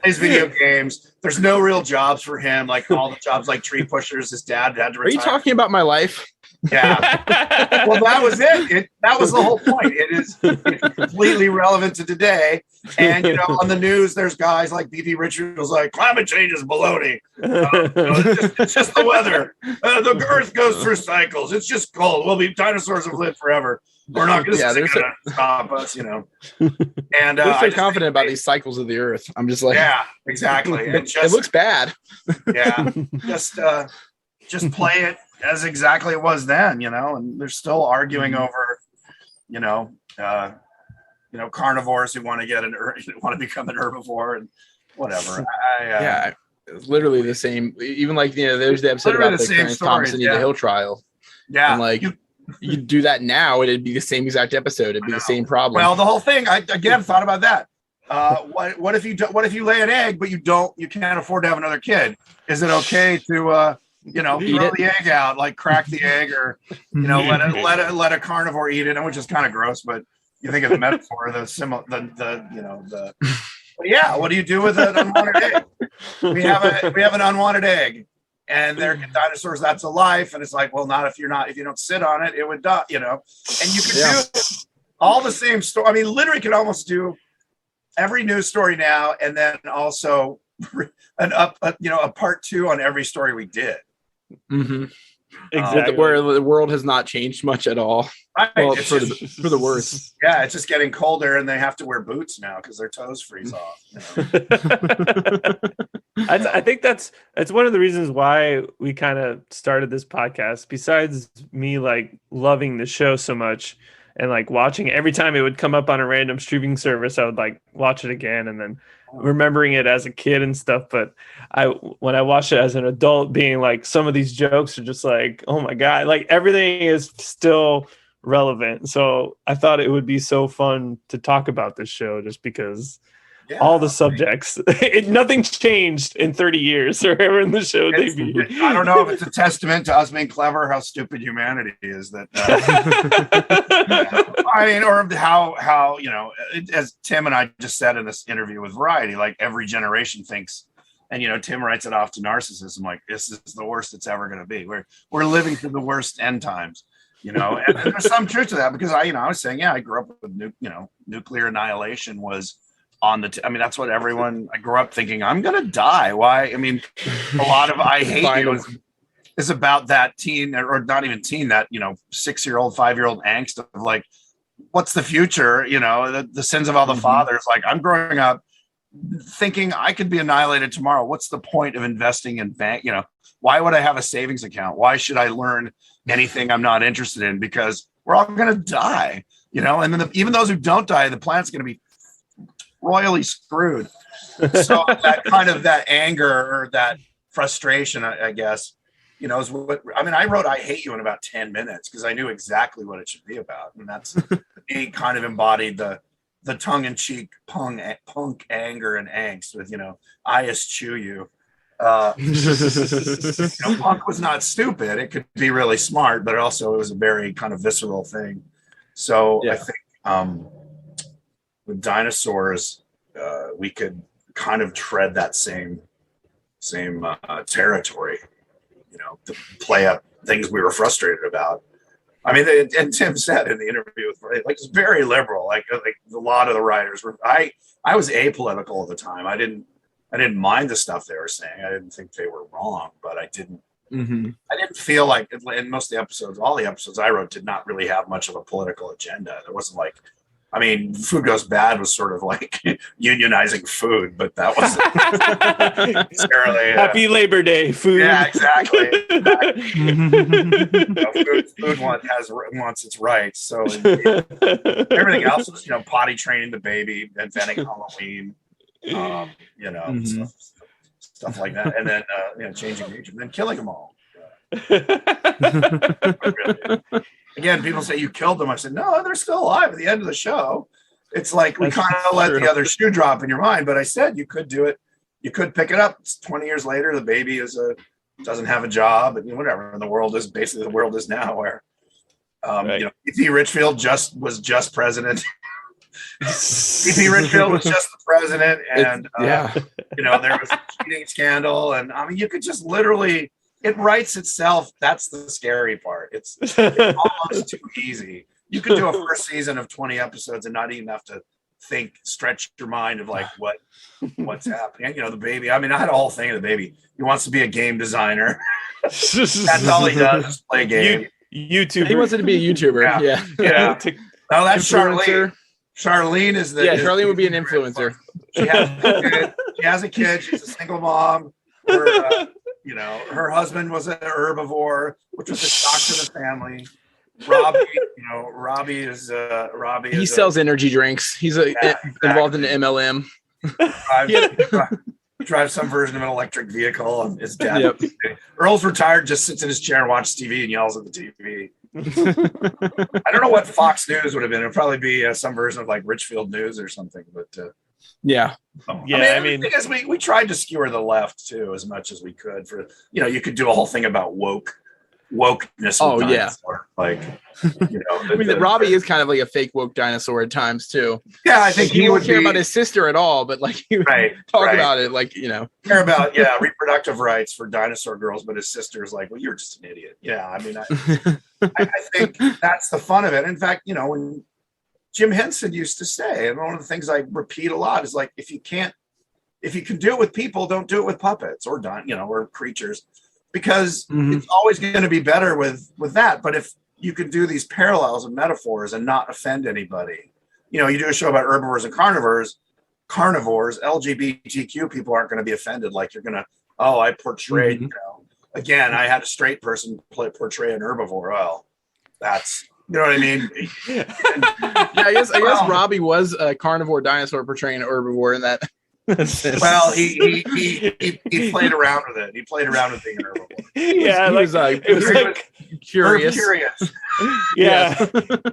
plays video games. There's no real jobs for him. Like all the jobs, like tree pushers. His dad had to retire. Are you talking about my life? Yeah. Well, that was it. That was the whole point. It's completely relevant to today. And, you know, on the news, there's guys like B.B. Richards was like, climate change is baloney. It's just the weather. The earth goes through cycles. It's just cold. Dinosaurs have lived forever. We're not going to stop us, you know. And we're so confident about these cycles of the earth. I'm just like, yeah, exactly. It looks bad. Yeah. Just play it as exactly it was then, you know, and they're still arguing over, carnivores who want to become an herbivore and whatever. It's literally the same. Even like, you know, there's the episode about the Clarence Thomas and the Hill trial. Yeah. And like, you do that now, it'd be the same exact episode. It'd be the same problem. Well, the whole thing, I again thought about that. What if you lay an egg, but you can't afford to have another kid? Is it okay to, throw the egg out, like crack the egg, or let a carnivore eat it, which is kind of gross. But you think of the metaphor, Yeah, what do you do with an unwanted egg? We have an unwanted egg, and they're dinosaurs. That's a life, and it's like, well, not if you don't sit on it, it would die. And you can do all the same story. I mean, literally, can almost do every news story now, and then also a part 2 on every story we did. Mm-hmm. Exactly. Where the world has not changed much at all. Right. Well, for the worse. Yeah, it's just getting colder, and they have to wear boots now because their toes freeze off. I think that's one of the reasons why we kind of started this podcast. Besides me like loving the show so much and like watching every time it would come up on a random streaming service, I would like watch it again and then remembering it as a kid and stuff. But when I watched it as an adult, being like, some of these jokes are just like, oh my God, like everything is still relevant. So I thought it would be so fun to talk about this show just because all the subjects, nothing changed in 30 years or ever in the show debuted. I don't know if it's a testament to us being clever, how stupid humanity is that. I mean, or how as Tim and I just said in this interview with Variety, like every generation thinks, and Tim writes it off to narcissism, like this is the worst it's ever going to be. We're living through the worst end times, and there's some truth to that because I was saying, I grew up with nuclear annihilation was on the I mean, that's what everyone, I grew up thinking, I'm gonna die. Why? I mean, a lot of I hate you is about that teen, or not even teen, that 6-year-old 5-year-old angst of like, what's the future? The sins of all the fathers. Like, I'm growing up thinking I could be annihilated tomorrow. What's the point of investing in bank? Why would I have a savings account? Why should I learn anything I'm not interested in? Because we're all gonna die, and then even those who don't die, the planet's gonna be royally screwed. So that anger or that frustration, I guess, is what I wrote I Hate You in about 10 minutes because I knew exactly what it should be about. And that's it kind of embodied the tongue-in-cheek punk anger and angst with, I eschew you. Punk was not stupid. It could be really smart, but also it was a very kind of visceral thing. So I think with Dinosaurs, we could kind of tread that same territory, to play up things we were frustrated about. I mean, and Tim said in the interview with like, it's very liberal. Like a lot of the writers were. I was apolitical at the time. I didn't mind the stuff they were saying. I didn't think they were wrong, but I didn't. Mm-hmm. I didn't feel like in most of the episodes, all the episodes I wrote did not really have much of a political agenda. There wasn't like, Food Goes Bad was sort of like unionizing food, but that wasn't necessarily. Happy Labor Day, food. Yeah, exactly. Food wants its rights. So everything else was, potty training the baby, inventing Halloween, stuff like that, and then changing region, and then killing them all. Again, people say you killed them. I said, no, they're still alive at the end of the show. It's like we kind of let the other shoe drop in your mind. But I said you could do it. You could pick it up. It's 20 years later, the baby doesn't have a job, and whatever. And the world is basically the world is now where E.P. Richfield was just president. E.P. Richfield was just the president, and there was a cheating scandal, and you could just literally. It writes itself. That's the scary part. It's almost too easy. You could do a first season of 20 episodes and not even have to stretch your mind of like what's happening. The baby. I had a whole thing of the baby. He wants to be a game designer. That's all he does is play games. YouTuber. He wants to be a YouTuber. Yeah. No, that's Charlene. Charlene is the. Yeah, Charlene would be an influencer. She has a kid. She's a single mom. Her husband was an herbivore, which was a shock to the family. Robbie is. He sells energy drinks. He's involved in the MLM. Drives some version of an electric vehicle. And his dad. Yep. Earl's retired, just sits in his chair and watches TV and yells at the TV. I don't know what Fox News would have been. It would probably be some version of like Richfield News or something. But the thing is, we tried to skewer the left too as much as we could. For you could do a whole thing about woke wokeness. Oh, with yeah. Dinosaur. Like, I mean, Robbie is kind of like a fake woke dinosaur at times too. Yeah, I think he he won't would care be, about his sister at all, but like he would right. talk about it like, care about reproductive rights for dinosaur girls, but his sister's like, well, you're just an idiot. Yeah, I mean, I think that's the fun of it. In fact, when Jim Henson used to say, and one of the things I repeat a lot is like, if you can do it with people, don't do it with puppets or or creatures, because it's always going to be better with that. But if you could do these parallels and metaphors and not offend anybody, you do a show about herbivores and carnivores, LGBTQ people aren't going to be offended. Like you're going to, I portrayed, again, I had a straight person portray an herbivore. Well, that's, you know what I mean? I guess Robbie was a carnivore dinosaur portraying an herbivore in that. Well, he played around with it. He played around with being an herbivore. He was curious. Yeah.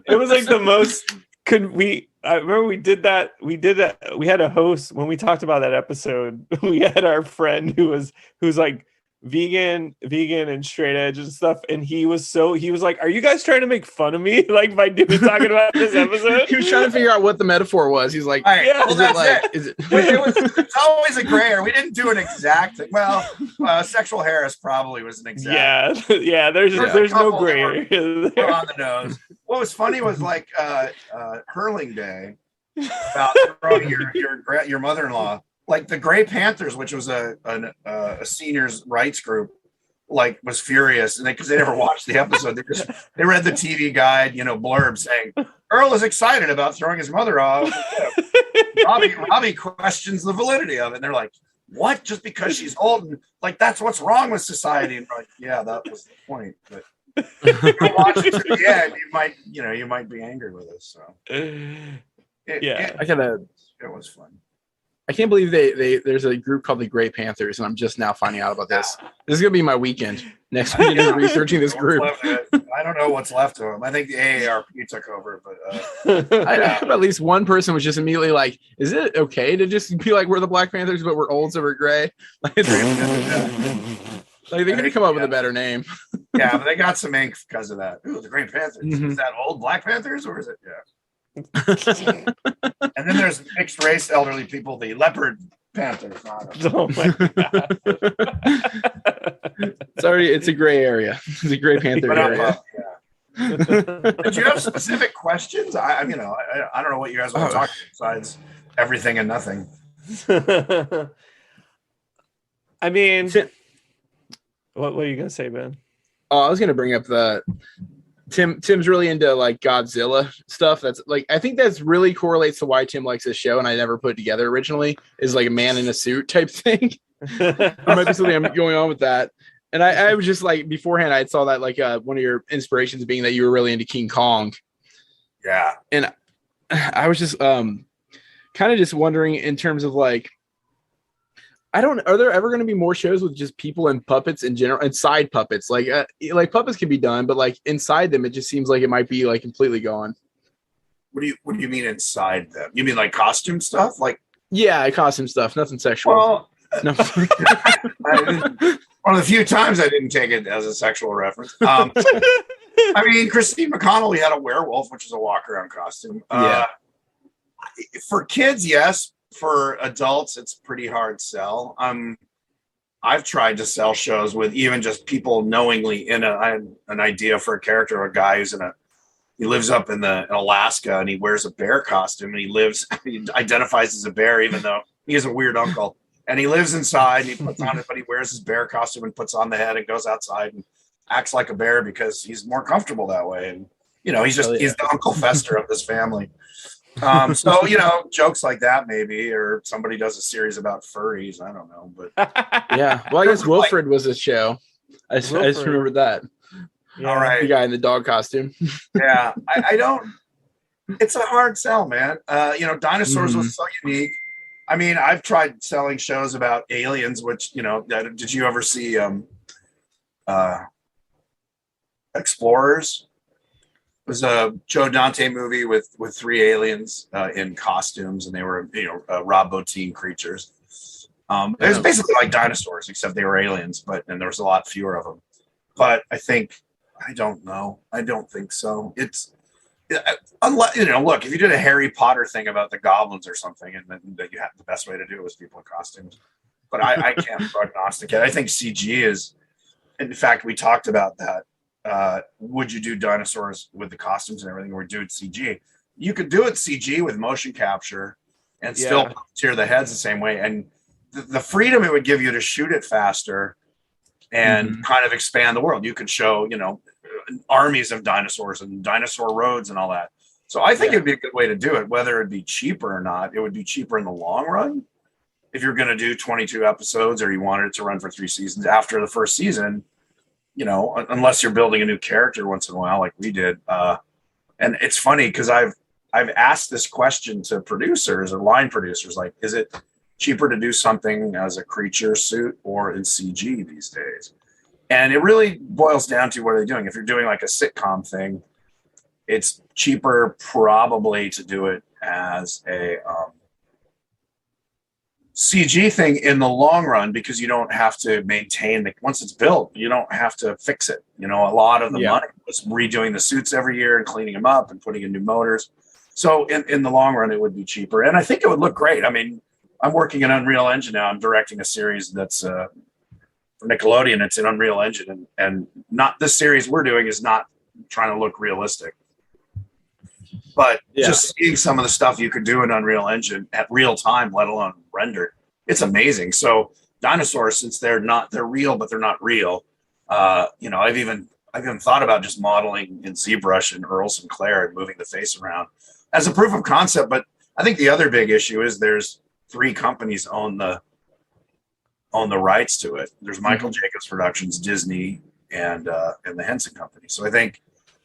It was like the most. I remember we did that. We had a host when we talked about that episode. We had our friend who's like vegan and straight edge and stuff, and he was like, "Are you guys trying to make fun of me?" Like by talking about this episode. He was trying to figure out what the metaphor was. He's like, it's always a gray area. We didn't do an exact thing. Well, sexual harass probably was an exact. Yeah. There's no gray area there. On the nose. What was funny was like hurling day about throwing your mother-in-law. Like the Gray Panthers, which was a seniors' rights group, like was furious, and because they never watched the episode, they read the TV guide, blurb saying Earl is excited about throwing his mother off. Robbie questions the validity of it, and they're like, "What? Just because she's old? And like that's what's wrong with society?" And we're like, yeah, that was the point. But if you watch it to the end, you might be angry with us. So it was fun. I can't believe there's a group called the Gray Panthers, and I'm just now finding out about this. This is gonna be my weekend next weekend is researching this group. I don't know what's left of them. I think the AARP took over, but I at least one person was just immediately like, "Is it okay to just be like we're the Black Panthers, but we're old, so we're gray?" Like they could come up with a better name. Yeah, but they got some ink because of that. Ooh, the Gray Panthers. Is that old Black Panthers or is it? Yeah. And then there's mixed race elderly people, the leopard panthers. Oh my god! It's a gray area. It's a Gray Panther area. Did you have specific questions? I don't know what you guys want to talk about besides everything and nothing. I mean, what are you gonna say, Ben? Oh, I was gonna bring up Tim's really into like Godzilla stuff. That's like I think that's really correlates to why Tim likes this show, and I never put it together originally. Is like a man in a suit type thing. There might be something going on with that. And I was just like beforehand, I saw that like one of your inspirations being that you were really into King Kong. Yeah, and I was just kind of just wondering in terms of like. Are there ever going to be more shows with just people and puppets in general and side puppets? Like puppets can be done, but like inside them, it just seems like it might be like completely gone. What do you mean inside them? You mean like costume stuff? Like costume stuff, nothing sexual. Well, no. One of the few times I didn't take it as a sexual reference. I mean, Christine McConnell had a werewolf, which is a walk around costume. For kids, yes. For adults, it's pretty hard sell. I've tried to sell shows with even just people knowingly in an idea for a character, or a guy who's he lives up in Alaska and he wears a bear costume and he identifies as a bear even though he has a weird uncle, and he lives inside and he puts on it, but he wears his bear costume and puts on the head and goes outside and acts like a bear because he's more comfortable that way. And he's the Uncle Fester of this family. So jokes like that maybe, or somebody does a series about furries. I don't know, but yeah. Well, I guess Wilfred was a show. I just remembered that. Yeah. All right, the guy in the dog costume. Yeah, I don't. It's a hard sell, man. Dinosaurs was so unique. I mean, I've tried selling shows about aliens, which did you ever see Explorers? It was a Joe Dante movie with three aliens in costumes, and they were Rob Bottin creatures. It was basically like dinosaurs, except they were aliens, and there was a lot fewer of them. but I don't know. I don't think so. It's unless look, if you did a Harry Potter thing about the goblins or something, and then that you have the best way to do it was people in costumes. But I can't prognosticate. I think CG is. In fact, we talked about that. Would you do dinosaurs with the costumes and everything, or do it CG? You could do it CG with motion capture and still tear the heads the same way. And the freedom it would give you to shoot it faster and kind of expand the world. You could show, armies of dinosaurs and dinosaur roads and all that. So I think it'd be a good way to do it. Whether it'd be cheaper or not, it would be cheaper in the long run. If you're going to do 22 episodes or you wanted it to run for 3 seasons after the first season, unless you're building a new character once in a while, like we did. And it's funny because I've asked this question to producers or line producers, like, is it cheaper to do something as a creature suit or in CG these days? And it really boils down to what are they doing? If you're doing like a sitcom thing, it's cheaper probably to do it as a CG thing in the long run, because you don't have to maintain once it's built, you don't have to fix it. A lot of the money was redoing the suits every year and cleaning them up and putting in new motors. So in the long run, it would be cheaper. And I think it would look great. I mean, I'm working in Unreal Engine now. I'm directing a series that's for Nickelodeon. It's in Unreal Engine, and not this series we're doing is not trying to look realistic. But just seeing some of the stuff you could do in Unreal Engine at real time, let alone rendered, it's amazing. So dinosaurs, since they're real, but they're not real. I've even thought about just modeling in ZBrush and Earl Sinclair and moving the face around as a proof of concept. But I think the other big issue is there's 3 companies own the rights to it. There's Michael Jacobs Productions, Disney, and the Henson Company. So I think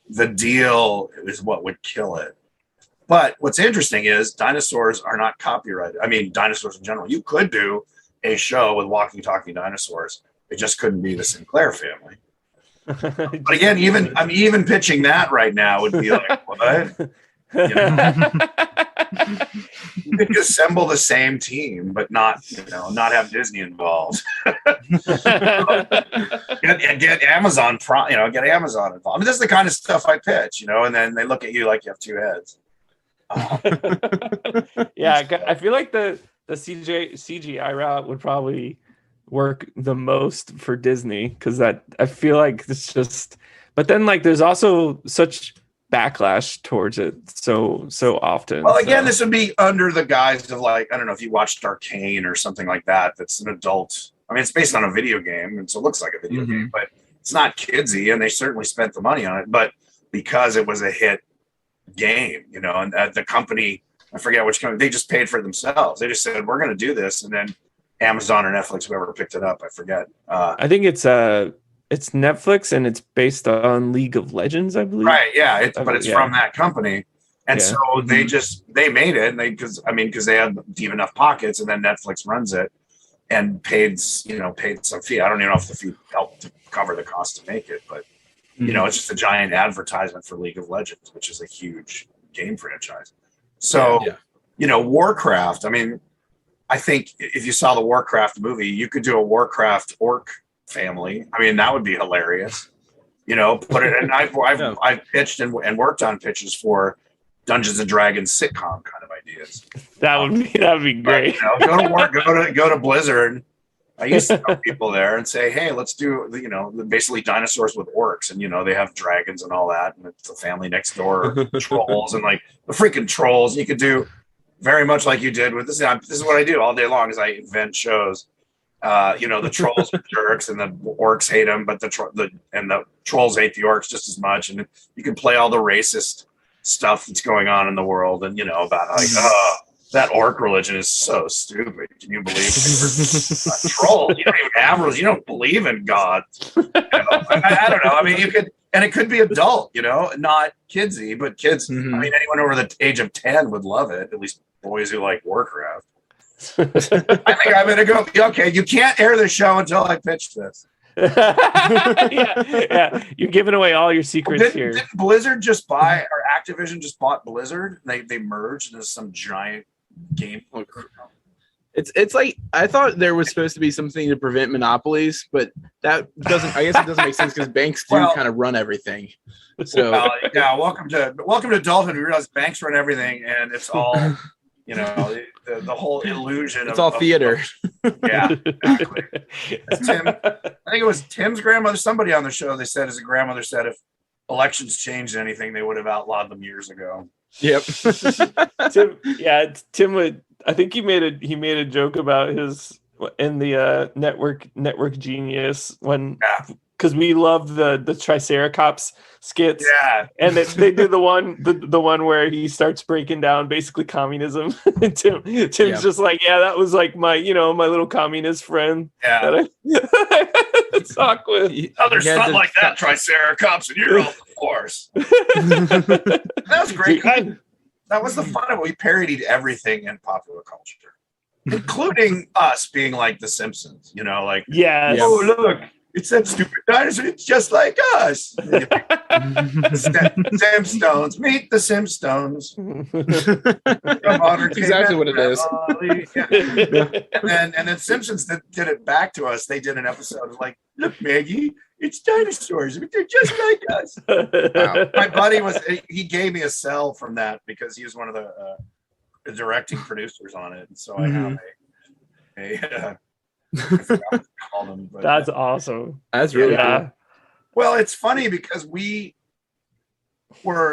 the deal is what would kill it. But what's interesting is dinosaurs are not copyrighted. I mean, dinosaurs in general. You could do a show with walking, talking dinosaurs. It just couldn't be the Sinclair family. But again, even pitching that right now would be like, what? You could assemble the same team, but not have Disney involved. get Amazon, get Amazon involved. I mean, this is the kind of stuff I pitch, and then they look at you like you have 2 heads. I feel like the CGI route would probably work the most for Disney, because I feel like it's just. But then, like, there's also such backlash towards it so often. Well, again, this would be under the guise of, like, I don't know if you watched Arcane or something like that. That's an adult. I mean, it's based on a video game, and so it looks like a video game, but it's not kidsy, and they certainly spent the money on it. But because it was a hit game, and the company, I forget which company, they just paid for it themselves. They just said, we're going to do this, and then Amazon or Netflix, whoever picked it up, I forget. I think it's Netflix, and it's based on League of Legends, I believe. Right, yeah, but it's from that company, and so they made it, and because they had deep enough pockets, and then Netflix runs it and paid some fee. I don't even know if the fee helped to cover the cost to make it, but it's just a giant advertisement for League of Legends, which is a huge game franchise. So Warcraft. I mean, I think if you saw the Warcraft movie, you could do a Warcraft orc family. I mean, that would be hilarious. Put it. And I've pitched and worked on pitches for Dungeons and Dragons sitcom kind of ideas. That would be great. But, go to Blizzard. I used to know people there and say, hey, let's do basically dinosaurs with orcs, and they have dragons and all that, and it's the family next door, trolls, and like the freaking trolls. You could do very much like you did with this. This is what I do all day long, is I invent shows. The trolls are jerks, and the orcs hate them, but the trolls hate the orcs just as much. And you can play all the racist stuff that's going on in the world, and about like, that orc religion is so stupid. Can you believe it? A troll? You don't even have rules. You don't believe in God. I don't know. I mean, you could, and it could be adult, not kidsy, but kids. I mean, anyone over the age of 10 would love it. At least boys who like Warcraft. I think I'm gonna go. Okay, you can't air the show until I pitch this. You're giving away all your secrets here. Didn't Blizzard just buy, or Activision just bought Blizzard? They merged into some giant game. It's like I thought there was supposed to be something to prevent monopolies, but that doesn't. I guess it doesn't make sense because banks do kind of run everything. So yeah, welcome to adulthood. We realize banks run everything, and it's all the whole illusion. It's all theater. Yeah, exactly. Tim, I think it was Tim's grandmother. Somebody on the show, they said his grandmother said if elections changed anything, they would have outlawed them years ago. Yep. Tim would. I think he made a joke about his in the network genius when because we love the Triceratops skits. Yeah, and they do the one where he starts breaking down basically communism. And Tim's just like, yeah, that was like my my little communist friend. Yeah, that I talk with. Oh, there's something like that Triceratops, and you're all the force. That was great. That was the fun of it. We parodied everything in popular culture, including us being like The Simpsons. Like, oh look, it's that stupid dinosaur. It's just like us. Simstones, meet the Simstones. That's exactly what it is. And then Simpsons did it back to us. They did an episode of like, look, Maggie, it's dinosaurs, but they're just like us. Wow. My buddy he gave me a cell from that because he was one of the directing producers on it. And so I have I forgot what to call them, but that's awesome. That's really cool. Well, it's funny because I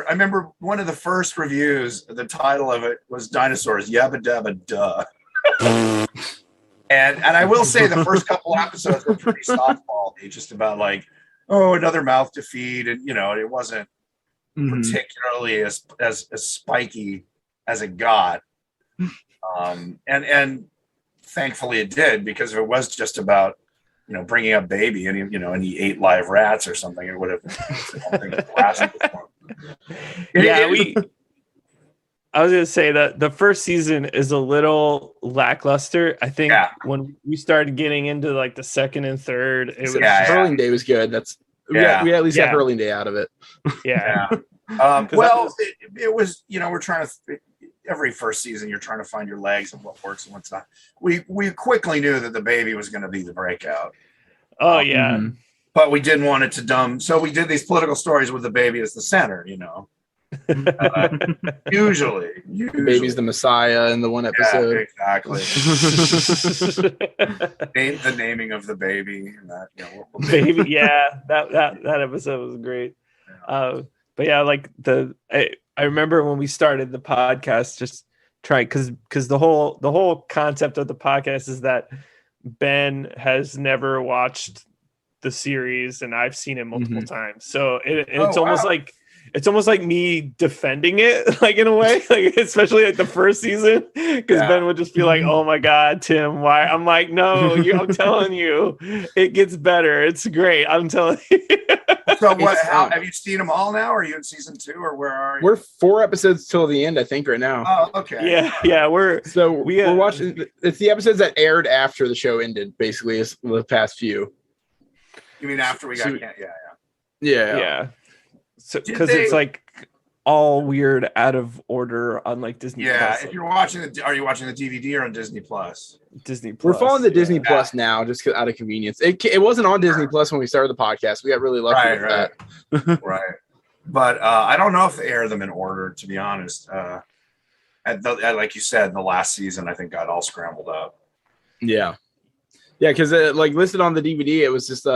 remember one of the first reviews, the title of it was Dinosaurs, Yabba Dabba Duh. And I will say the first couple episodes were pretty softball-y, just about like, another mouth to feed. And, it wasn't particularly as spiky as it got. And thankfully it did, because if it was just about, bringing up baby and, and he ate live rats or something, it would have lasted for him. I was going to say that the first season is a little lackluster. I think when we started getting into like the second and third, it was Hurling Day was good. We at least got Hurling Day out of it. Yeah. It was, we're trying to, every first season, you're trying to find your legs and what works and what's not. We quickly knew that the baby was going to be the breakout. Oh, yeah. But we didn't want it to dumb. So we did these political stories with the baby as the center, Usually. The baby's the Messiah in the one episode. Yeah, exactly. The naming of the baby. And that, baby, that episode was great. Yeah. But yeah, like I remember when we started the podcast, just trying because the whole concept of the podcast is that Ben has never watched the series and I've seen it multiple times. So it's almost like. It's almost like me defending it, like in a way, like especially like the first season, because Ben would just be like, "Oh my God, Tim, why?" I'm like, "No, I'm telling you, it gets better. It's great. I'm telling you." So what? How have you seen them all now? Are you in season 2, or where are you? We're 4 episodes till the end, I think, right now. Oh, okay. Yeah. We're watching. It's the episodes that aired after the show ended, basically, is the past few. You mean after we got? Yeah. So because it's like all weird out of order on like Disney Plus. If you're watching are you watching the DVD or on Disney Plus? Disney Plus. We're following the Disney Plus now just out of convenience. It wasn't on Disney Plus when we started the podcast. We got really lucky with that. Right. But I don't know if they air them in order, to be honest. Like you said, the last season I think got all scrambled up. Yeah, because like listed on the DVD, it was just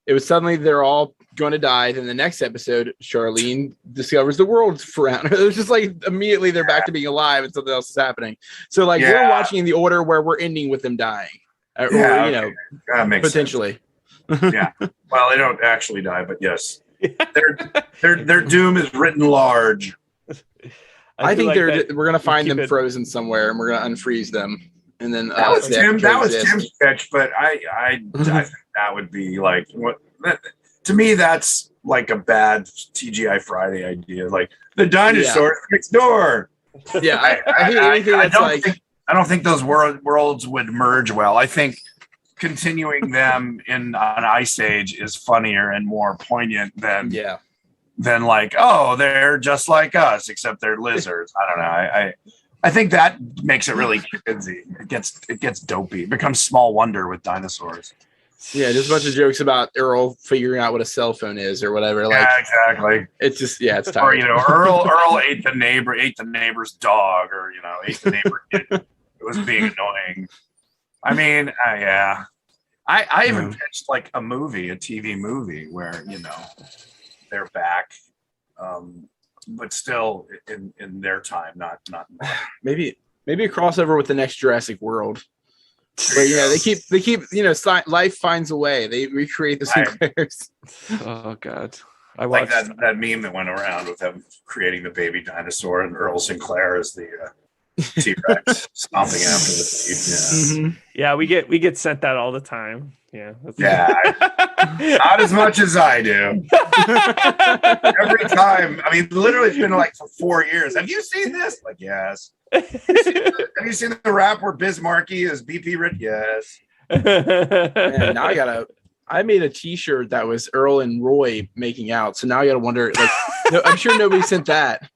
it was suddenly they're all going to die. Then the next episode, Charlene discovers the world's around her. It was just like immediately they're back to being alive and something else is happening. So like we're watching in the order where we're ending with them dying, or that makes potentially. Yeah. Well, they don't actually die, but yes, their doom is written large. I think we're gonna find them frozen somewhere, and we're gonna unfreeze them. And then that was Tim's sketch, but I think that would be like what to me that's like a bad TGI Friday idea, like the dinosaur next door. Yeah, I hate anything that's I don't think those worlds would merge well. I think continuing them in an ice age is funnier and more poignant than like, oh, they're just like us except they're lizards. I don't know. I think that makes it really kidsy. It gets dopey. It becomes Small Wonder with dinosaurs. Yeah, just a bunch of jokes about Earl figuring out what a cell phone is or whatever. Like, Yeah, exactly. it's just, yeah, it's Or tired. Earl ate the neighbor's dog, or ate the neighbor kid. It was being annoying. I mean, yeah. I even pitched like a TV movie where they're back, but still in their time, not. Maybe a crossover with the next Jurassic World. But they keep life finds a way. They recreate the Sinclairs. Oh God, I like watched that meme that went around with them creating the baby dinosaur and Earl Sinclair as the T-Rex stomping after the baby. Mm-hmm. Yeah, we get sent that all the time. Yeah. Not as much as I do. Every time. I mean, literally, it's been like for 4 years. Have you seen this? Like, yes. Have you seen the rap where Biz Markie is BP Rich? Yes. Man, now I made a T-shirt that was Earl and Roy making out. So now I gotta wonder. Like, I'm sure nobody sent that.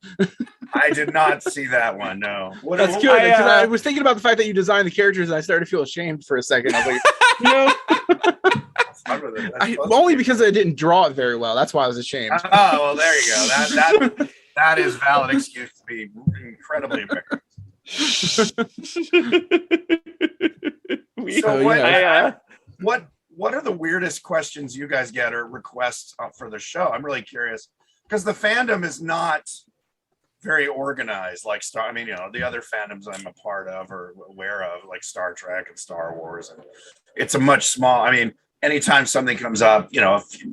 I did not see that one. No. That's good. I was thinking about the fact that you designed the characters, and I started to feel ashamed for a second. I was like, only because I didn't draw it very well. That's why I was ashamed. Oh, well, there you go. That is valid excuse to be incredibly embarrassed. What are the weirdest questions you guys get or requests for the show? I'm really curious because the fandom is not very organized like the other fandoms I'm a part of or aware of, like Star Trek and Star Wars, and it's a much small. I mean, anytime something comes up,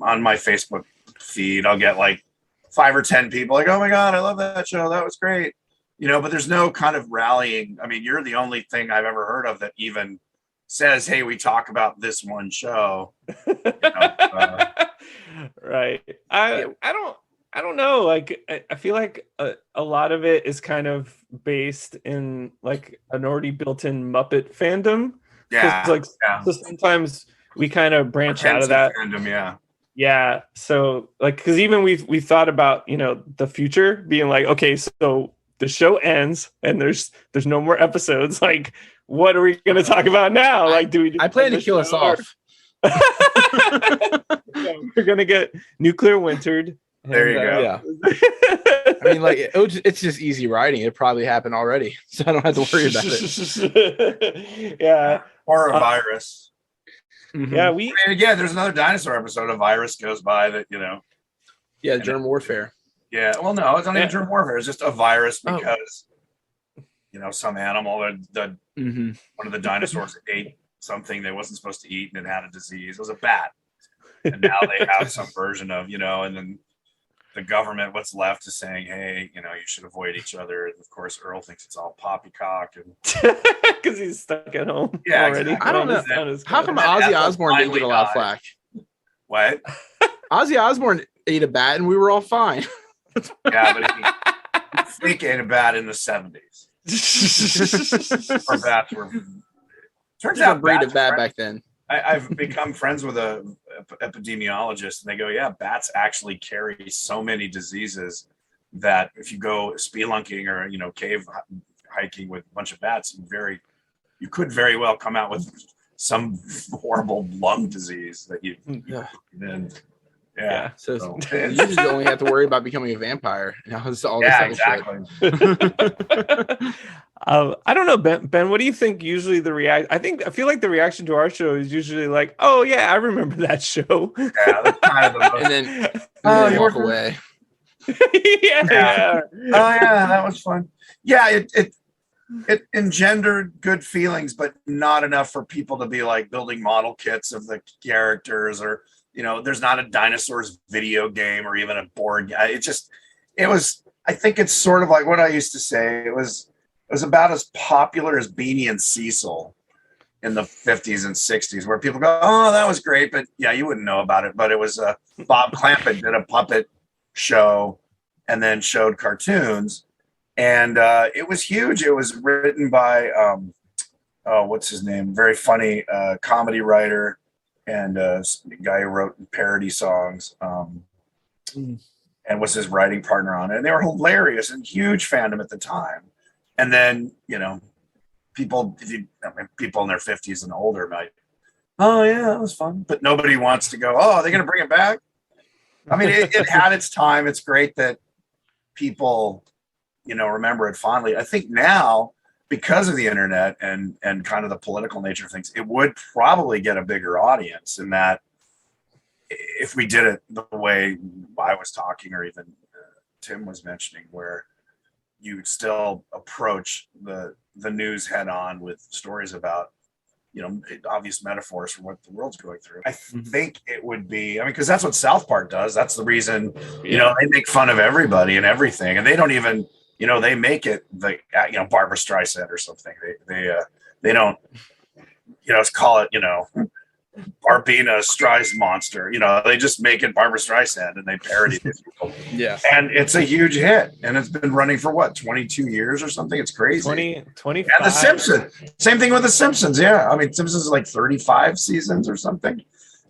on my Facebook feed, I'll get like 5 or 10 people like, "Oh my God, I love that show. That was great." But there's no kind of rallying. I mean, you're the only thing I've ever heard of that even says, "Hey, we talk about this one show." Right. I don't know. Like, I feel like a lot of it is kind of based in like an already built-in Muppet fandom. Yeah. So sometimes we kind of branch out of that fandom. Yeah. Yeah. So like, because even we've thought about the future being like, okay, so the show ends and there's no more episodes. Like, what are we going to talk about now? Like, I plan to kill us off. We're gonna get nuclear wintered. There you go. Yeah. I mean, like, it's just easy writing. It probably happened already, so I don't have to worry about it. Yeah. Or a virus. Mm-hmm. Yeah, again, there's another dinosaur episode. A virus goes by that, Yeah, germ warfare. Yeah. Well, no, it's not even germ warfare. It's just a virus because, some animal or one of the dinosaurs ate something they wasn't supposed to eat and it had a disease. It was a bat. And now they have some version of, and then the government, what's left is saying, hey, you should avoid each other. And of course, Earl thinks it's all poppycock and because he's stuck at home already. Exactly. I don't know. How come Ozzy Osbourne didn't get a lot of flack? What? Ozzy Osbourne ate a bat and we were all fine. Yeah, but he ate a bat in the 70s. Or bats were. Turns out breed of bat back then. I've become friends with a epidemiologist, and they go, "Yeah, bats actually carry so many diseases that if you go spelunking or cave hiking with a bunch of bats, you could very well come out with some horrible lung disease that you then." Yeah. So you just only have to worry about becoming a vampire. All this other exactly. shit. I don't know, Ben. What do you think? Usually the I feel like the reaction to our show is usually like, "Oh yeah, I remember that show." Yeah, that's kind of the most... and then you walk away. Yeah. Oh yeah, that was fun. Yeah, it engendered good feelings, but not enough for people to be like building model kits of the characters or. There's not a Dinosaurs video game or even a board. I think it's sort of like what I used to say. It was about as popular as Beanie and Cecil in the 50s and 60s, where people go, "Oh, that was great," but yeah, you wouldn't know about it. But it was Bob Clampett did a puppet show and then showed cartoons, and it was huge. It was written by what's his name? Very funny comedy writer. And a guy who wrote parody songs and was his writing partner on it. And they were hilarious and huge fandom at the time. And then, you know, people in their 50s and older might, oh yeah, that was fun. But nobody wants to go, oh, are they going to bring it back? I mean, it had its time. It's great that people, you know, remember it fondly. I think now, because of the internet and kind of the political nature of things, it would probably get a bigger audience in that if we did it the way I was talking, or even Tim was mentioning, where you still approach the news head on with stories about, you know, obvious metaphors for what the world's going through. I think it would be, I mean, because that's what South Park does. That's the reason, you know, they make fun of everybody and everything, and they don't even, you know, they make it the, you know, Barbara Streisand or something. They don't, you know, let's call it, you know, Barbina Streis monster. You know, they just make it Barbara Streisand and they parody these people. Yeah. And it's a huge hit. And it's been running for what, 22 years or something? It's crazy. 25. And The Simpsons. Same thing with The Simpsons. Yeah. I mean, Simpsons is like 35 seasons or something.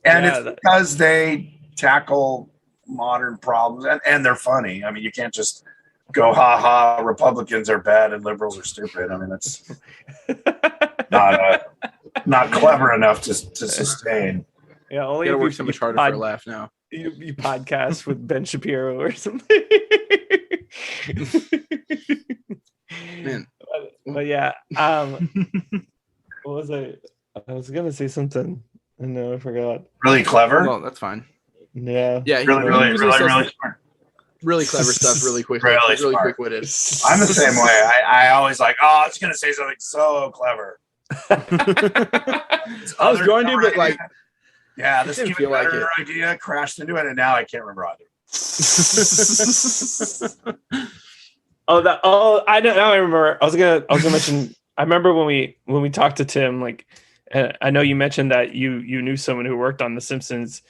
And it's because they tackle modern problems and they're funny. I mean, you can't just go, ha ha, Republicans are bad and liberals are stupid. I mean, that's not clever enough to sustain. Yeah, only You if gotta work so much harder for a laugh now. You podcast with Ben Shapiro or something. Man. But yeah, what was I was gonna say something and no, I forgot. Really clever. Well, that's fine. Yeah. Yeah. Really smart. Really clever stuff. Really quick. Really quick-witted. I'm the same way. I always like, oh, I was going to say something so clever. I was going to, but like, yeah, this didn't even feel like better idea crashed into it, and now I can't remember how to do it. I know. Now I remember. I was gonna mention. I remember when we talked to Tim. Like, I know you mentioned that you knew someone who worked on The Simpsons.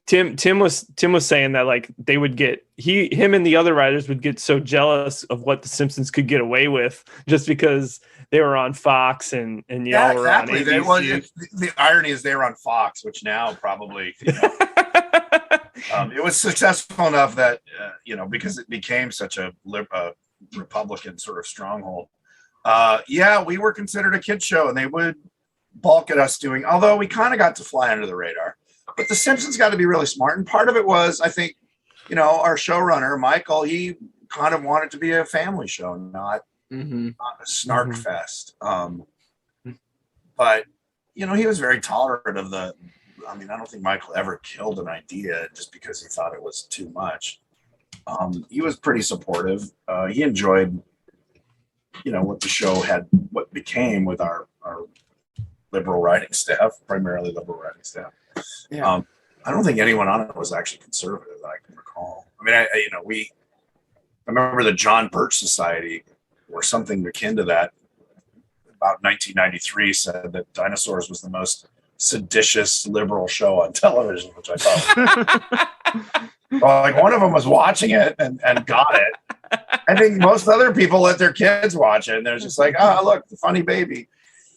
Tim was saying that like they would get him and the other writers would get so jealous of what The Simpsons could get away with just because they were on Fox and y'all were on ABC. The irony is they were on Fox, which now probably, you know, it was successful enough that you know, because it became such a Republican sort of stronghold. Yeah, we were considered a kid show, and they would balk at us doing. Although we kind of got to fly under the radar. But The Simpsons got to be really smart. And part of it was, I think, you know, our showrunner, Michael, he kind of wanted to be a family show, not a snark fest. But, you know, he was very tolerant of I mean, I don't think Michael ever killed an idea just because he thought it was too much. He was pretty supportive. He enjoyed, you know, what the show what became with our liberal writing staff, primarily liberal writing staff. Yeah. I don't think anyone on it was actually conservative that I can recall. I mean, I remember the John Birch Society or something akin to that about 1993 said that Dinosaurs was the most seditious liberal show on television, which I thought well, like one of them was watching it and got it. I think most other people let their kids watch it and they're just like, oh, look, the funny baby.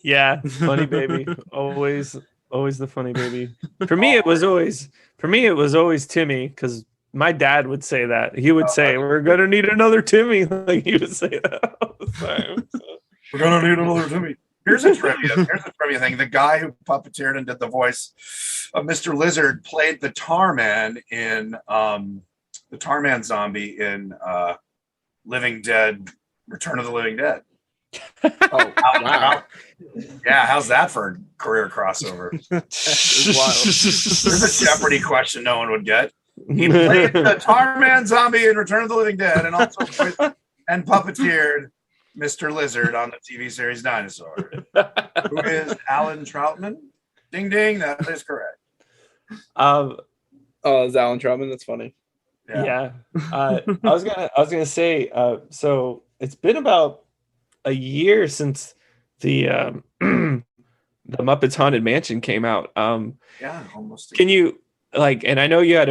Yeah, funny baby. Always the funny baby. For me, it was always Timmy, because my dad would say that. He would say, "We're gonna need another Timmy." Like he would say that all the time. So. We're gonna need another Timmy. Here's a trivia thing. The guy who puppeteered and did the voice of Mr. Lizard played the Tar Man in the Tar Man zombie in Living Dead, Return of the Living Dead. Oh, wow. Yeah, how's that for a career crossover? There's a Jeopardy question no one would get. He played the Tar Man zombie in Return of the Living Dead and also and puppeteered Mr. Lizard on the TV series Dinosaurs. Who is Alan Troutman? Ding ding, that is correct. Oh, it's Alan Troutman. That's funny. Yeah. I was gonna say. So it's been about a year since the Muppets Haunted Mansion came out. Yeah, almost. Can you like? And I know you had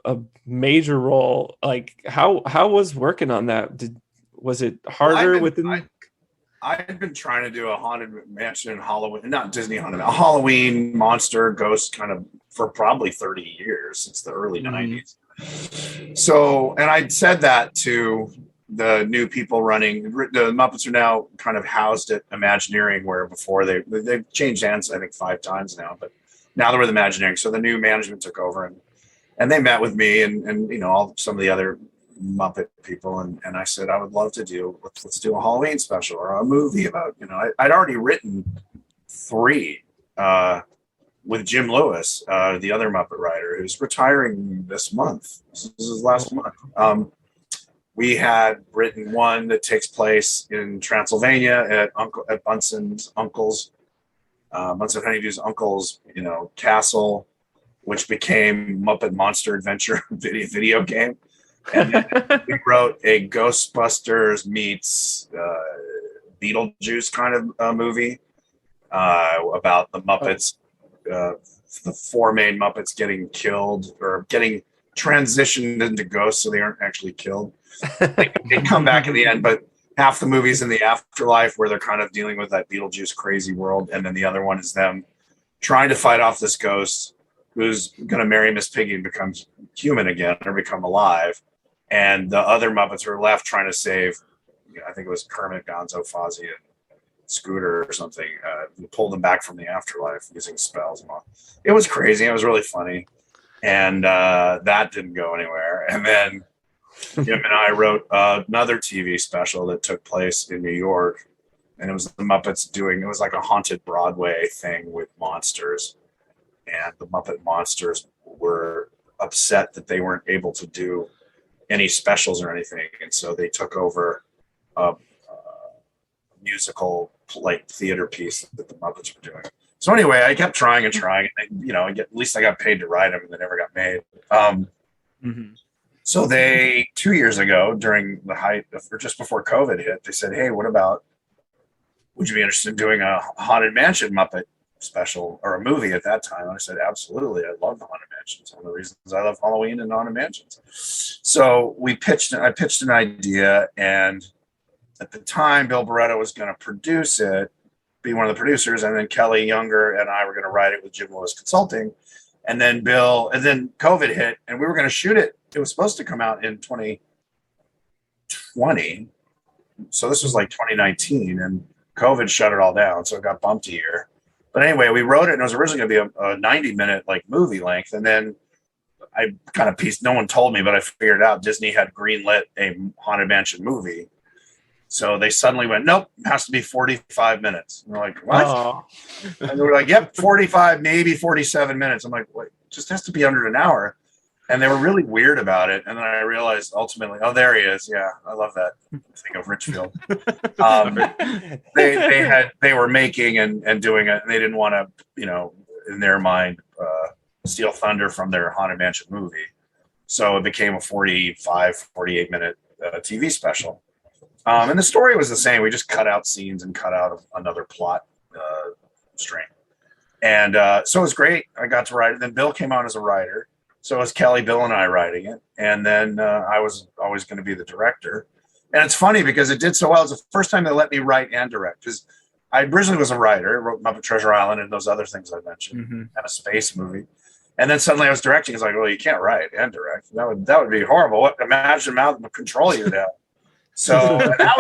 a major role. Like, how was working on that? Was it harder I had been trying to do a Haunted Mansion in Halloween, not Disney Haunted, a Halloween monster ghost kind of for probably 30 years since the early 90s. So, and I'd said that to the new people running the Muppets are now kind of housed at Imagineering, where before they've changed hands I think 5 times now, but now they're with Imagineering. So the new management took over, and they met with me and some of the other Muppet people, and I said I would love to let's do a Halloween special or a movie about I'd already written 3 with Jim Lewis, the other Muppet writer who's retiring this month. This is his last month. We had written one that takes place in Transylvania at Bunson's uncle's, Bunsen Honeydew's uncle's, castle, which became Muppet Monster Adventure video game. And then we wrote a Ghostbusters meets Beetlejuice kind of movie about the Muppets, the 4 main Muppets getting killed or getting transitioned into ghosts, so they aren't actually killed. They come back in the end, but half the movie's in the afterlife where they're kind of dealing with that Beetlejuice crazy world, and then the other one is them trying to fight off this ghost who's going to marry Miss Piggy and become human again or become alive. And the other Muppets are left trying to save, I think it was Kermit, Gonzo, Fozzie, and Scooter or something, pull them back from the afterlife using spells. It was crazy. It was really funny. And that didn't go anywhere. And then Jim and I wrote another TV special that took place in New York. And it was the Muppets it was like a haunted Broadway thing with monsters. And the Muppet Monsters were upset that they weren't able to do any specials or anything. And so they took over a musical like theater piece that the Muppets were doing. So anyway, I kept trying and trying, and at least I got paid to write them, and they never got made. So they 2 years ago, during the height of, or just before COVID hit, they said, "Hey, would you be interested in doing a Haunted Mansion Muppet special or a movie?" At that time, and I said, "Absolutely, I love the Haunted Mansions. One of the reasons I love Halloween and Haunted Mansions." So I pitched an idea, and at the time, Bill Barretto was going to be one of the producers, and then Kelly Younger and I were going to write it with Jim Lewis Consulting. And then COVID hit, and we were going to shoot it. It was supposed to come out in 2020. So this was like 2019, and COVID shut it all down. So it got bumped a year. But anyway, we wrote it, and it was originally going to be a 90-minute like movie length. And then I kind of no one told me, but I figured out Disney had greenlit a Haunted Mansion movie. So they suddenly went, "Nope, it has to be 45 minutes." And we're like, "What?" Oh. And they were like, "Yep, 45, maybe 47 minutes." I'm like, "What? It just has to be under an hour." And they were really weird about it. And then I realized ultimately, oh, there he is. Yeah, I love that. Think of Richfield. They were making and doing it, and they didn't want to, in their mind, steal thunder from their Haunted Mansion movie. So it became a 48 minute TV special. And the story was the same. We just cut out scenes and cut out another plot string. And so it was great. I got to write it. Then Bill came on as a writer. So it was Kelly, Bill, and I writing it. And then I was always going to be the director. And it's funny because it did so well. It's the first time they let me write and direct. Because I originally was a writer. I wrote Muppet Treasure Island and those other things I mentioned, and a space movie. And then suddenly I was directing. It's like, well, you can't write and direct. That would be horrible. Imagine the amount of control you'd have. So that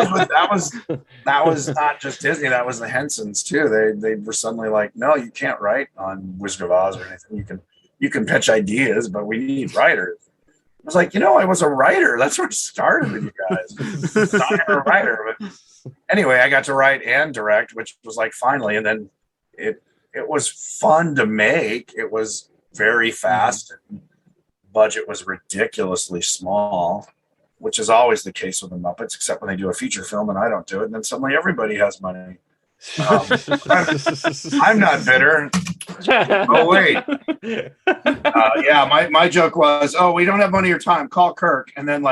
was not just Disney. That was the Hensons too. They were suddenly like, "No, you can't write on Wizard of Oz or anything. You can pitch ideas, but we need writers." I was like, I was a writer. That's where it started with you guys. Not a writer, but anyway, I got to write and direct, which was like finally, and then it was fun to make. It was very fast. And budget was ridiculously small, which is always the case with the Muppets, except when they do a feature film and I don't do it. And then suddenly everybody has money. I'm not bitter. Oh, wait. My joke was, "Oh, we don't have money or time. Call Kirk." And then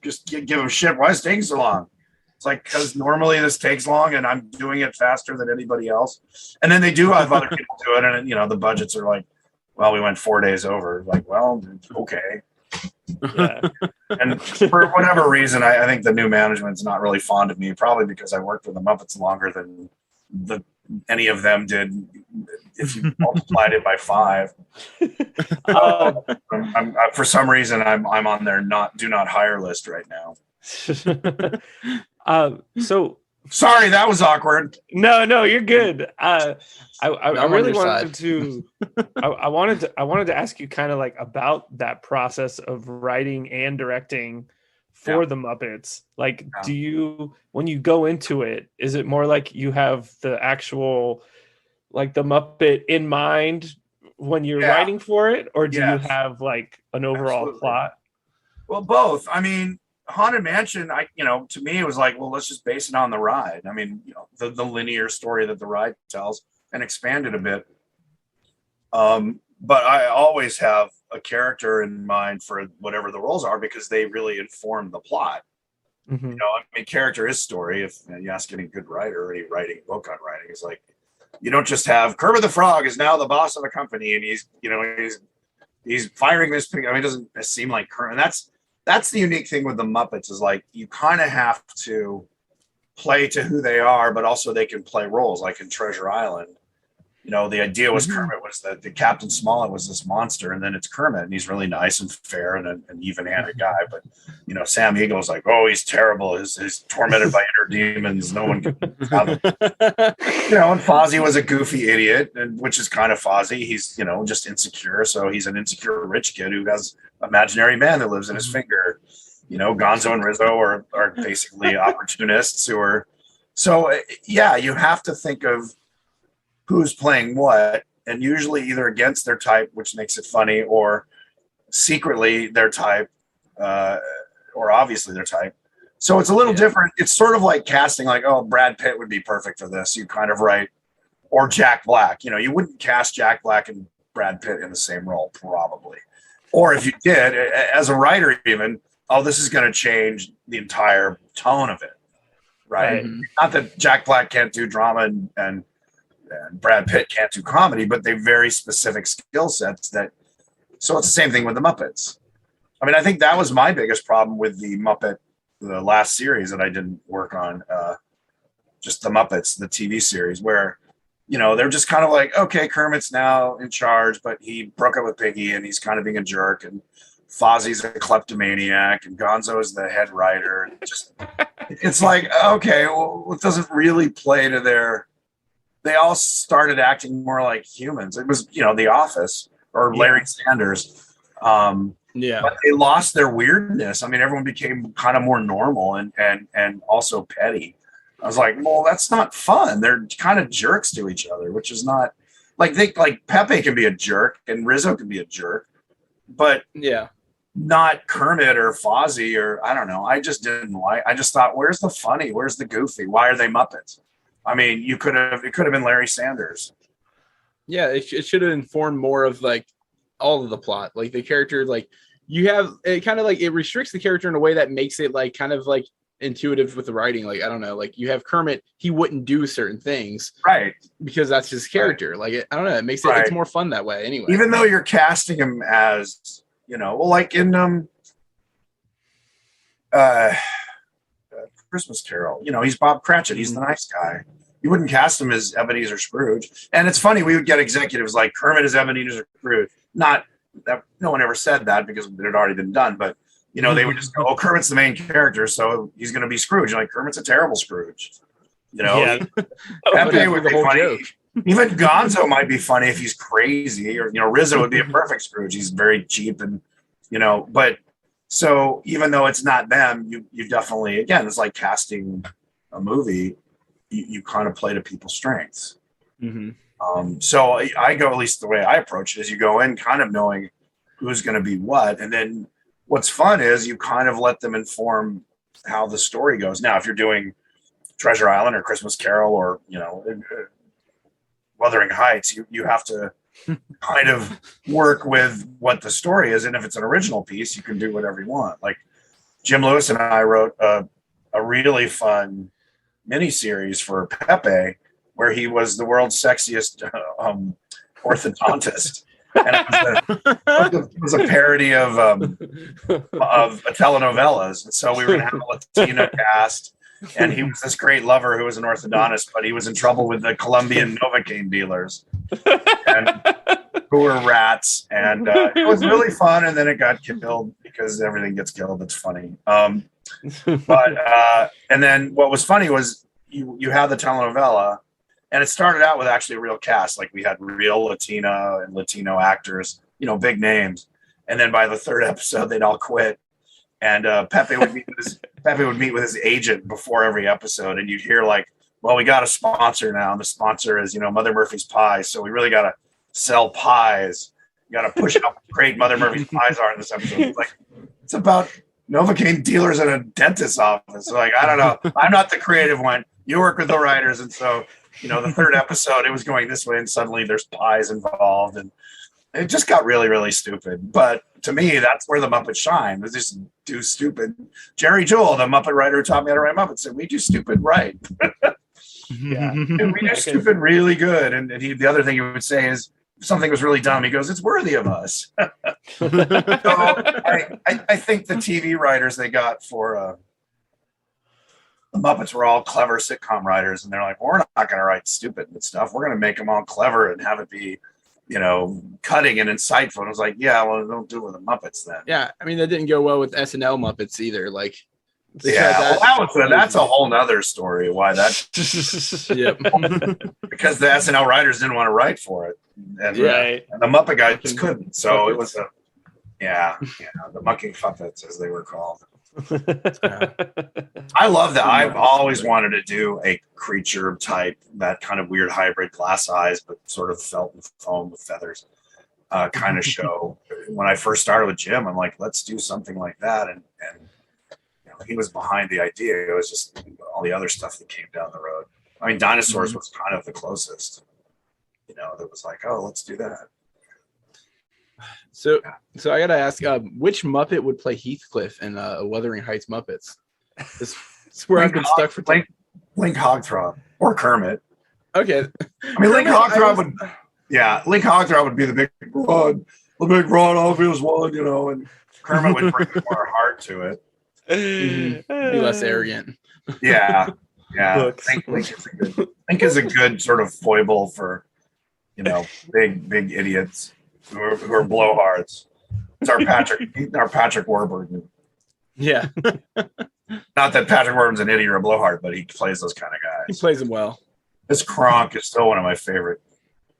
just give him shit. "Why is it taking so long?" It's like, because normally this takes long and I'm doing it faster than anybody else. And then they do have other people do it. And, the budgets are like, "Well, we went 4 days over." Like, well, okay. Yeah. And for whatever reason, I think the new management's not really fond of me, probably because I worked with the Muppets longer than any of them did if you multiplied it by 5. I'm for some reason I'm on their do not hire list right now. So Sorry, that was awkward. no, you're good. I I'm really on your wanted side. to. I wanted to ask you kind of like about that process of writing and directing for the Muppets. Like, do you, when you go into it, is it more like you have the actual, like the Muppet in mind when you're writing for it, or do you have like an overall plot? Well, both. I mean, Haunted Mansion, to me, it was like, well, let's just base it on the ride. I mean, the linear story that the ride tells, and expand it a bit. But I always have a character in mind for whatever the roles are, because they really inform the plot. Mm-hmm. I mean, character is story. If you ask any good writer or any writing book on writing, it's like, you don't just have Kermit the Frog is now the boss of a company and he's firing this pig. I mean, it doesn't seem like Kermit. That's the unique thing with the Muppets, is like, you kind of have to play to who they are, but also they can play roles. Like in Treasure Island, the idea was Kermit was that the Captain Smollett was this monster, and then it's Kermit, and he's really nice and fair and an even-handed guy. But Sam Eagle's like, oh, he's terrible. He's tormented by inner demons. No one can stop him. And Fozzie was a goofy idiot, which is kind of Fozzie. He's just insecure, so he's an insecure rich kid who has an imaginary man that lives in his finger. Gonzo and Rizzo are basically opportunists who are. So you have to think of who's playing what, and usually either against their type, which makes it funny, or secretly their type, or obviously their type. So it's a little different. It's sort of like casting, like, oh, Brad Pitt would be perfect for this. You kind of write, or Jack Black. You wouldn't cast Jack Black and Brad Pitt in the same role, probably. Or if you did, as a writer even, oh, this is going to change the entire tone of it, right? Mm-hmm. Not that Jack Black can't do drama and Brad Pitt can't do comedy, but they very specific skill sets so it's the same thing with the Muppets. I mean, I think that was my biggest problem with the last series that I didn't work on, just the Muppets, the TV series, where, they're just kind of like, okay, Kermit's now in charge, but he broke up with Piggy and he's kind of being a jerk, and Fozzie's a kleptomaniac, and Gonzo is the head writer. It's like, okay, well, it doesn't really play to their. They all started acting more like humans. It was, The Office or Larry Sanders. But they lost their weirdness. I mean, everyone became kind of more normal and also petty. I was like, well, that's not fun. They're kind of jerks to each other, which is not like Pepe can be a jerk and Rizzo can be a jerk, but not Kermit or Fozzie, or I don't know. I just didn't like. I just thought, where's the funny? Where's the goofy? Why are they Muppets? I mean, it could have been Larry Sanders. Yeah, it should have informed more of like all of the plot. Like the character, like you have it kind of like it restricts the character in a way that makes it like kind of like intuitive with the writing. Like, I don't know, like you have Kermit, he wouldn't do certain things. Right. Because that's his character. Right. Like, I don't know, it makes it's more fun that way anyway. Even though you're casting him as, like in Christmas Carol, he's Bob Cratchit. He's the nice guy. You wouldn't cast him as Ebenezer Scrooge. And it's funny, we would get executives like Kermit as Ebenezer Scrooge. Not that no one ever said that because it had already been done, but they would just go, oh, Kermit's the main character, so he's going to be Scrooge. Like, Kermit's a terrible Scrooge. Pepe would be funny. Joke. Even Gonzo might be funny if he's crazy, or Rizzo would be a perfect Scrooge. He's very cheap and but so even though it's not them, you definitely, again, it's like casting a movie. You kind of play to people's strengths. Mm-hmm. So I go, at least the way I approach it, is you go in kind of knowing who's going to be what, and then what's fun is you kind of let them inform how the story goes. Now, if you're doing Treasure Island or Christmas Carol or Wuthering Heights, you have to kind of work with what the story is, and if it's an original piece, you can do whatever you want. Like Jim Lewis and I wrote a really fun miniseries for Pepe, where he was the world's sexiest orthodontist, and it was a parody of telenovelas. And so we were going to have a Latina cast, and he was this great lover who was an orthodontist, but he was in trouble with the Colombian Novocaine dealers. And who were rats, and it was really fun. And then it got killed because everything gets killed. It's funny. But and then what was funny was you had the telenovela, and it started out with actually a real cast. Like we had real Latina and Latino actors, big names. And then by the third episode, they'd all quit. And Pepe would meet with his agent before every episode, and you'd hear like, "Well, we got a sponsor now, and the sponsor is Mother Murphy's Pies, so we really got to sell pies. You got to push out how great Mother Murphy's pies are in this episode." It's like it's about Novocaine dealers in a dentist's office. So like I don't know, I'm not the creative one. You work with the writers, and so the third episode it was going this way, and suddenly there's pies involved, and it just got really, really stupid. But to me, that's where the Muppets shine. They just do stupid. Jerry Joel, the Muppet writer who taught me how to write Muppets, said, "We do stupid right." Yeah. And we do stupid really good. And the other thing he would say is, if something was really dumb, he goes, "It's worthy of us." So I think the TV writers they got for the Muppets were all clever sitcom writers. And they're like, "We're not going to write stupid stuff. We're going to make them all clever and have it be cutting and insightful." And I was like, yeah, well, don't do it with the Muppets then. Yeah, I mean that didn't go well with SNL Muppets either. Like, that's a whole nother story. Why that? Yep. Because the SNL writers didn't want to write for it, and the Muppet guys just couldn't. So it was the mucking puppets as they were called. I love that. I've always wanted to do a creature type, that kind of weird hybrid, glass eyes, but sort of felt and foam with feathers kind of show. When I first started with Jim, I'm like, let's do something like that. And he was behind the idea. It was just all the other stuff that came down the road. I mean, Dinosaurs was kind of the closest, that was like, oh, let's do that. So I gotta ask, which Muppet would play Heathcliff in Wuthering Heights Muppets? This is where I've been stuck for Link Hogthrob or Kermit. Okay, I mean Link Hogthrob would be the big broad obvious one, and Kermit would bring more heart to it. Be less arrogant. Yeah. Link is a good sort of foible for big idiots. Who are blowhards. It's our Patrick Warburton. Yeah. Not that Patrick Warburton's an idiot or a blowhard, but he plays those kind of guys. He plays them well. This Kronk is still one of my favorite.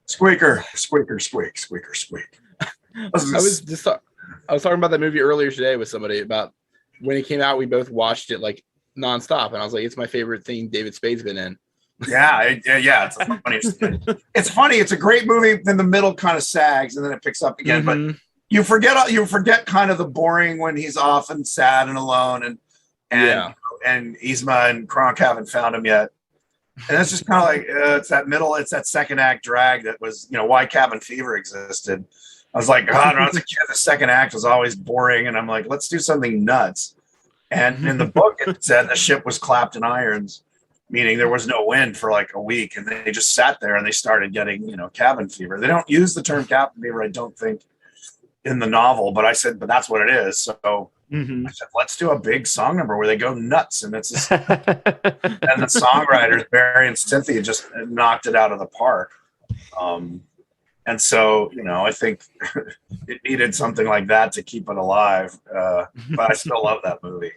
Squeaker, squeaker, squeak, squeaker, squeak. I was talking about that movie earlier today with somebody about when it came out. We both watched it like nonstop, and I was like, "It's my favorite thing David Spade's been in." Yeah. It's funny. It's funny. It's a great movie. Then the middle kind of sags, and then it picks up again. But you forget kind of the boring when he's off and sad and alone, and Yzma and Kronk haven't found him yet. And it's just kind of like it's that middle. It's that second act drag that was why Cabin Fever existed. I was like, God, when I was a kid, the second act was always boring, and I'm like, let's do something nuts. And in the book, it said the ship was clapped in irons, meaning there was no wind for like a week, and they just sat there and they started getting, cabin fever. They don't use the term cabin fever, I don't think, in the novel, but I said, but that's what it is. So I said, let's do a big song number where they go nuts, and it's just, and the songwriters Barry and Cynthia just knocked it out of the park. And so, I think it needed something like that to keep it alive. But I still love that movie.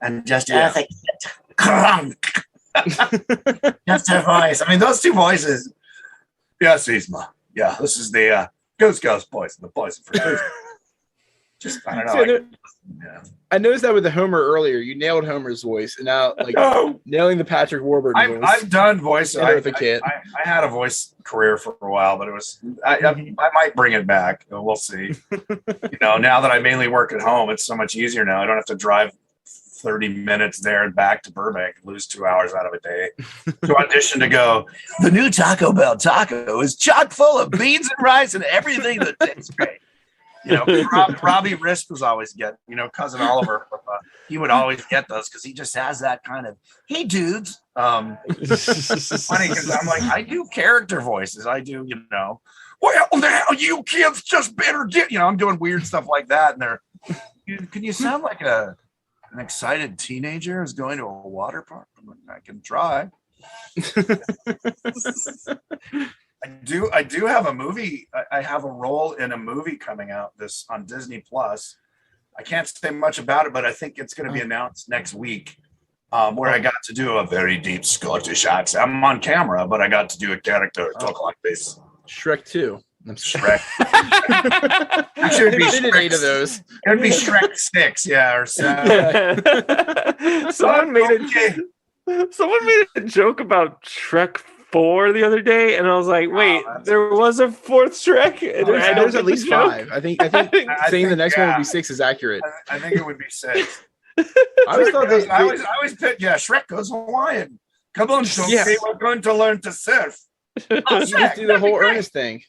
And just just her voice. I mean, those two voices. Yes, Yzma. Yeah, this is the Goose voice and the voice for Goose. Just I don't know. I noticed that with the Homer earlier. You nailed Homer's voice, and now nailing the Patrick Warburton voice. I've done voice. I had a voice career for a while, but it was I might bring it back. We'll see. Now that I mainly work at home, it's so much easier now. I don't have to drive 30 minutes there and back to Burbank, lose 2 hours out of a day to audition to go. The new Taco Bell taco is chock full of beans and rice and everything that tastes great. Robbie Risp was always getting, cousin Oliver. He would always get those because he just has that kind of, hey dudes. It's funny because I'm like, I do character voices. I do, well now you kids just better get, I'm doing weird stuff like that. And they're, can you sound like an excited teenager who's going to a water park? I'm like, I can try. I do have a movie. I have a role in a movie coming out this on Disney Plus. I can't say much about it, but I think it's going to be announced next week. Where I got to do a very deep Scottish accent. I'm on camera, but I got to do a character talk like this. Shrek 2. I'm Shrek. Actually, it'd be They did 8 of Shrek. those. It would be Shrek 6, yeah, or 7. Someone made a joke about Shrek 4 the other day, and I was like, wait, there was a 4th Shrek? And I don't There's get at the least joke. 5. I think saying the next one would be 6 is accurate. I think it would be 6. I always thought I always picked, Shrek goes Hawaiian. Come on, Sophie, Yeah. we're going to learn to surf. Oh, You Shrek, just do the that'd be whole great. Ernest thing.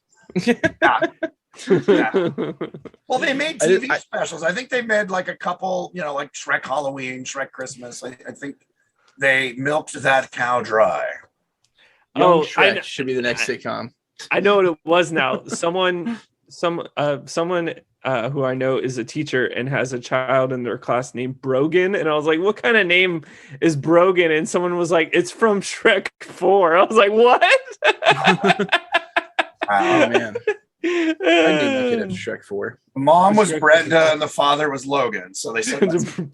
Well, they made TV specials. I think they made like a couple, like Shrek Halloween, Shrek Christmas. I think they milked that cow dry. Young I Shrek know- should be the next sitcom. I know what it was now. Someone who I know is a teacher and has a child in their class named Brogan, and I was like, "What kind of name is Brogan?" And someone was like, "It's from Shrek 4." I was like, "What?" Oh man, I named the kid after Shrek 4. Mom was Brenda and the father was Logan. So they said, Brogan.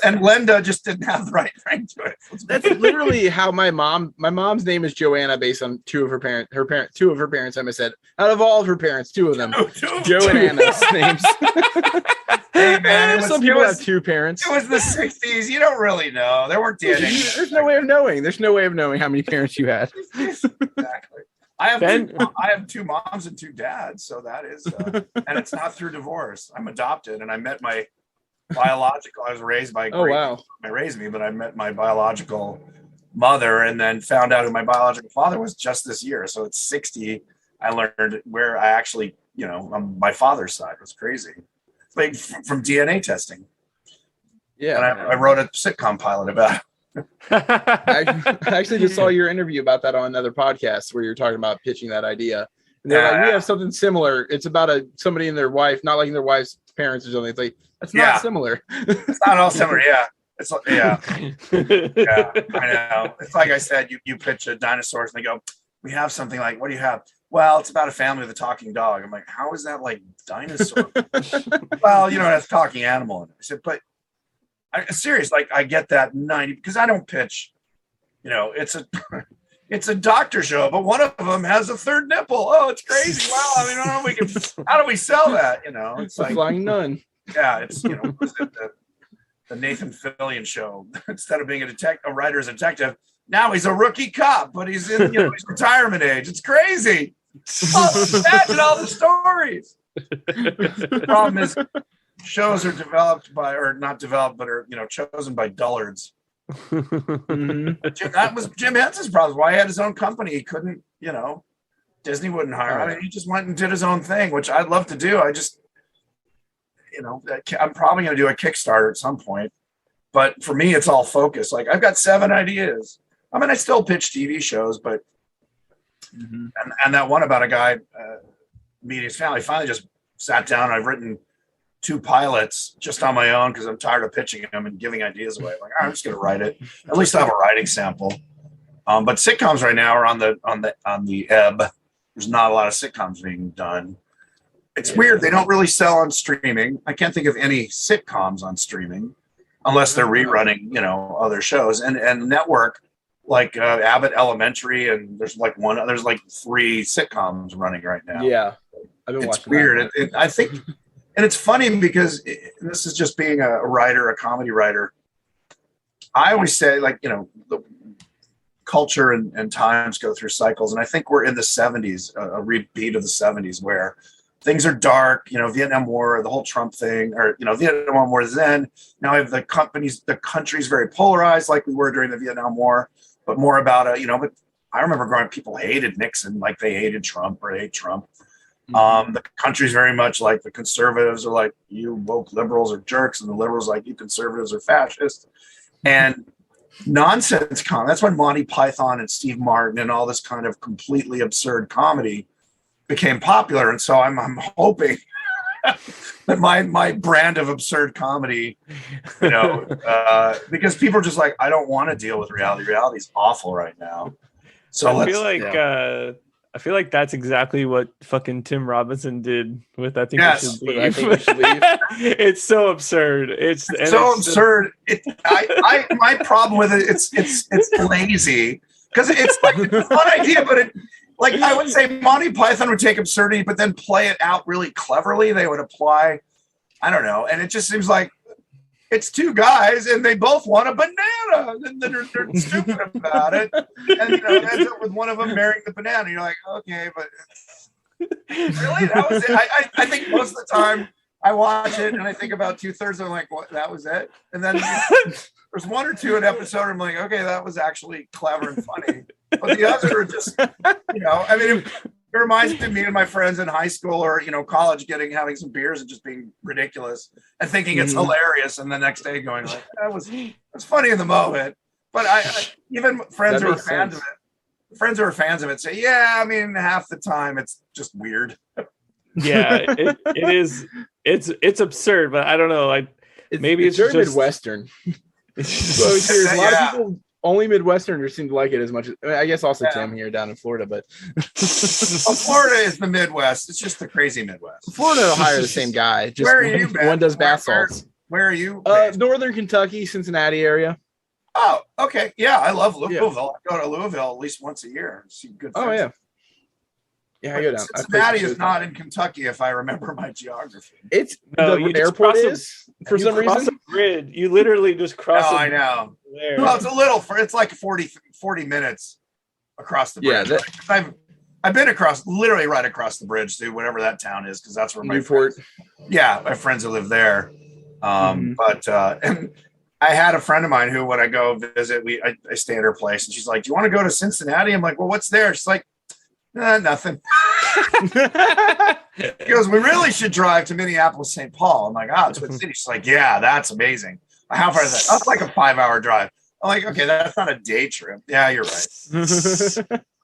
and Linda just didn't have the right ring to it. That's literally how my mom's name is Joanna, based on two of her parents. Two of her parents. I said, out of all of her parents, 2 of them, Joe and Anna's names. Hey man, Some people have 2 parents. It was the 60s. You don't really know. There weren't DNA. There's no way of knowing. There's no way of knowing how many parents you had. Exactly. I have Ben- I have 2 moms and 2 dads, so that is, and it's not through divorce. I'm adopted, and I met my biological. I was raised by Oh wow. they raised me, but I met my biological mother, and then found out who my biological father was just this year. So at 60, I learned where I actually, on my father's side. It was crazy, like from DNA testing. Yeah. And I wrote a sitcom pilot about it. I actually just saw your interview about that on another podcast where you're talking about pitching that idea. And they're like, we have something similar. It's about somebody and their wife, not liking their wife's parents or something. It's like, that's not similar. It's not all similar. Yeah. It's like, yeah, I know. It's like I said, you pitch a Dinosaurs and they go, we have something like, what do you have? Well, it's about a family with a talking dog. I'm like, how is that like dinosaur? Well, it has a talking animal in it. I said, but serious, like I get that 90 because I don't pitch, it's a doctor show, but one of them has a 3rd nipple. Oh, it's crazy. Well, I mean, how do we sell that? It's A like, flying nun. yeah, it's the Nathan Fillion show. Instead of being a writer as a detective, now he's a rookie cop, but he's in his retirement age. It's crazy. Imagine all the stories. The problem is shows are developed by, or not developed, but are chosen by dullards. That was Jim Henson's problem. Why he had his own company? He couldn't, Disney wouldn't hire him. I mean, he just went and did his own thing, which I'd love to do. I just, I'm probably going to do a Kickstarter at some point. But for me, it's all focused. Like I've got 7 ideas. I mean, I still pitch TV shows, but and that one about a guy meeting his family, finally just sat down. I've written 2 pilots just on my own because I'm tired of pitching them and giving ideas away. Like, I'm just going to write it. At least I have a writing sample. But sitcoms right now are on the ebb. There's not a lot of sitcoms being done. It's weird. They don't really sell on streaming. I can't think of any sitcoms on streaming unless they're rerunning, other shows and network like Abbott Elementary. And there's like 3 sitcoms running right now. Yeah. I've been It's watching weird. that. I think, and it's funny because this is just being a writer, a comedy writer. I always say, like, the culture and times go through cycles. And I think we're in the 70s, a repeat of the 70s where things are dark, Vietnam War, the whole Trump thing, or, Vietnam War then. Now I have the country's very polarized like we were during the Vietnam War, but more about but I remember growing up, people hated Nixon like they hated Trump or hate Trump. The country's very much like the conservatives are like, you woke liberals are jerks, and the liberals like, you conservatives are fascists. And nonsense comedy. That's when Monty Python and Steve Martin and all this kind of completely absurd comedy became popular. And so I'm hoping that my brand of absurd comedy, because people are just like, I don't want to deal with reality. Reality is awful right now. So I feel like that's exactly what fucking Tim Robinson did with I think Yes, we should with leave. I Think We Should Leave. It's so absurd. It's absurd. My problem with it, it's lazy because it's like it's a fun idea, but it like I would say Monty Python would take absurdity, but then play it out really cleverly. They would apply, I don't know, and it just seems like it's two guys and they both want a banana, and then they're stupid about it, and it ends up with one of them marrying the banana. You're like, okay, but really, that was it. I think most of the time I watch it and I think about 2/3. I'm like, what? That was it. And then there's one or two an episode. I'm like, okay, that was actually clever and funny. But the others are just, I mean, it reminds me of me and my friends in high school or college having some beers and just being ridiculous and thinking it's hilarious, and the next day going like, that was funny in the moment. But I even friends who are fans of it. Friends who are fans of it say, yeah, I mean, half the time it's just weird. Yeah, it is. It's absurd, but I don't know. Maybe it's very just Midwestern. So there's a lot of people, only Midwesterners seem to like it as much as I guess also Tim here down in Florida, but Florida is the Midwest. It's just the crazy Midwest. Florida will hire the same guy. Just where are you, man? One does bath salts. Where are you? Northern Kentucky, Cincinnati area. Oh, okay. Yeah, I love Louisville. I go to Louisville at least once a year. See good friends. Oh yeah. Yeah, I go down. Cincinnati is not in Kentucky, if I remember my geography. It's the airport is for some reason. The bridge. You literally just cross. Oh, I know. There. Well, it's a little. It's like 40 minutes across the bridge. Yeah, I've been literally right across the bridge to whatever that town is, because that's where my Newport. My friends who live there. But and I had a friend of mine who, when I go visit, I stay at her place, and she's like, "Do you want to go to Cincinnati?" I'm like, "Well, what's there?" She's like, nothing. He goes, "We really should drive to Minneapolis, St. Paul." I'm like, "Oh, Twin City." She's like, "Yeah, that's amazing." How far is that? That's like a 5-hour drive. I'm like, "Okay, that's not a day trip." Yeah, you're right.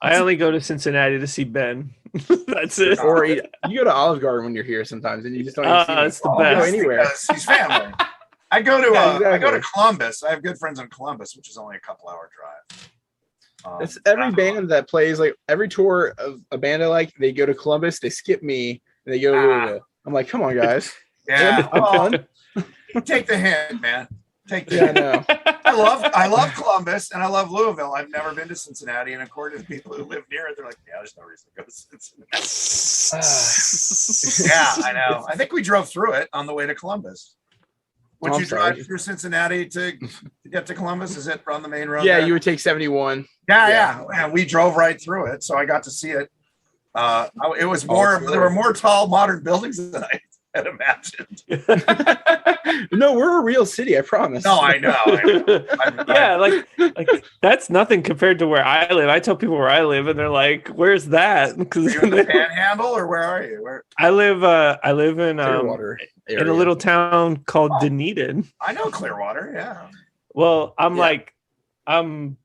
I only go to Cincinnati to see Ben. That's it. Or you go to Olive Garden when you're here sometimes, and you just don't even see it's the best. Go anywhere. He's family. I go to exactly. I go to Columbus. I have good friends in Columbus, which is only a couple-hour drive. It's every band that plays, like every tour of a band I like, they go to Columbus, they skip me, and they go to Louisville. I'm like, come on, guys. Yeah, fun. Take the hint, man. Take the hint. No. I love Columbus and I love Louisville. I've never been to Cincinnati, and according to people who live near it, they're like, yeah, there's no reason to go to Cincinnati. Yeah, I know. I think we drove through it on the way to Columbus. Would you drive through Cincinnati to get to Columbus? Is it on the main road? Yeah, there? You would take 71. Yeah. And we drove right through it, so I got to see it. It was more. There were more tall, modern buildings than I had imagined. No, we're a real city, I promise. No, I know. Yeah, like that's nothing compared to where I live. I tell people where I live, and they're like, "Where's that?" Because are you in the Panhandle, or where are you? Where I live in Clearwater area. in a little town called Dunedin. I know Clearwater. Yeah. Well, I'm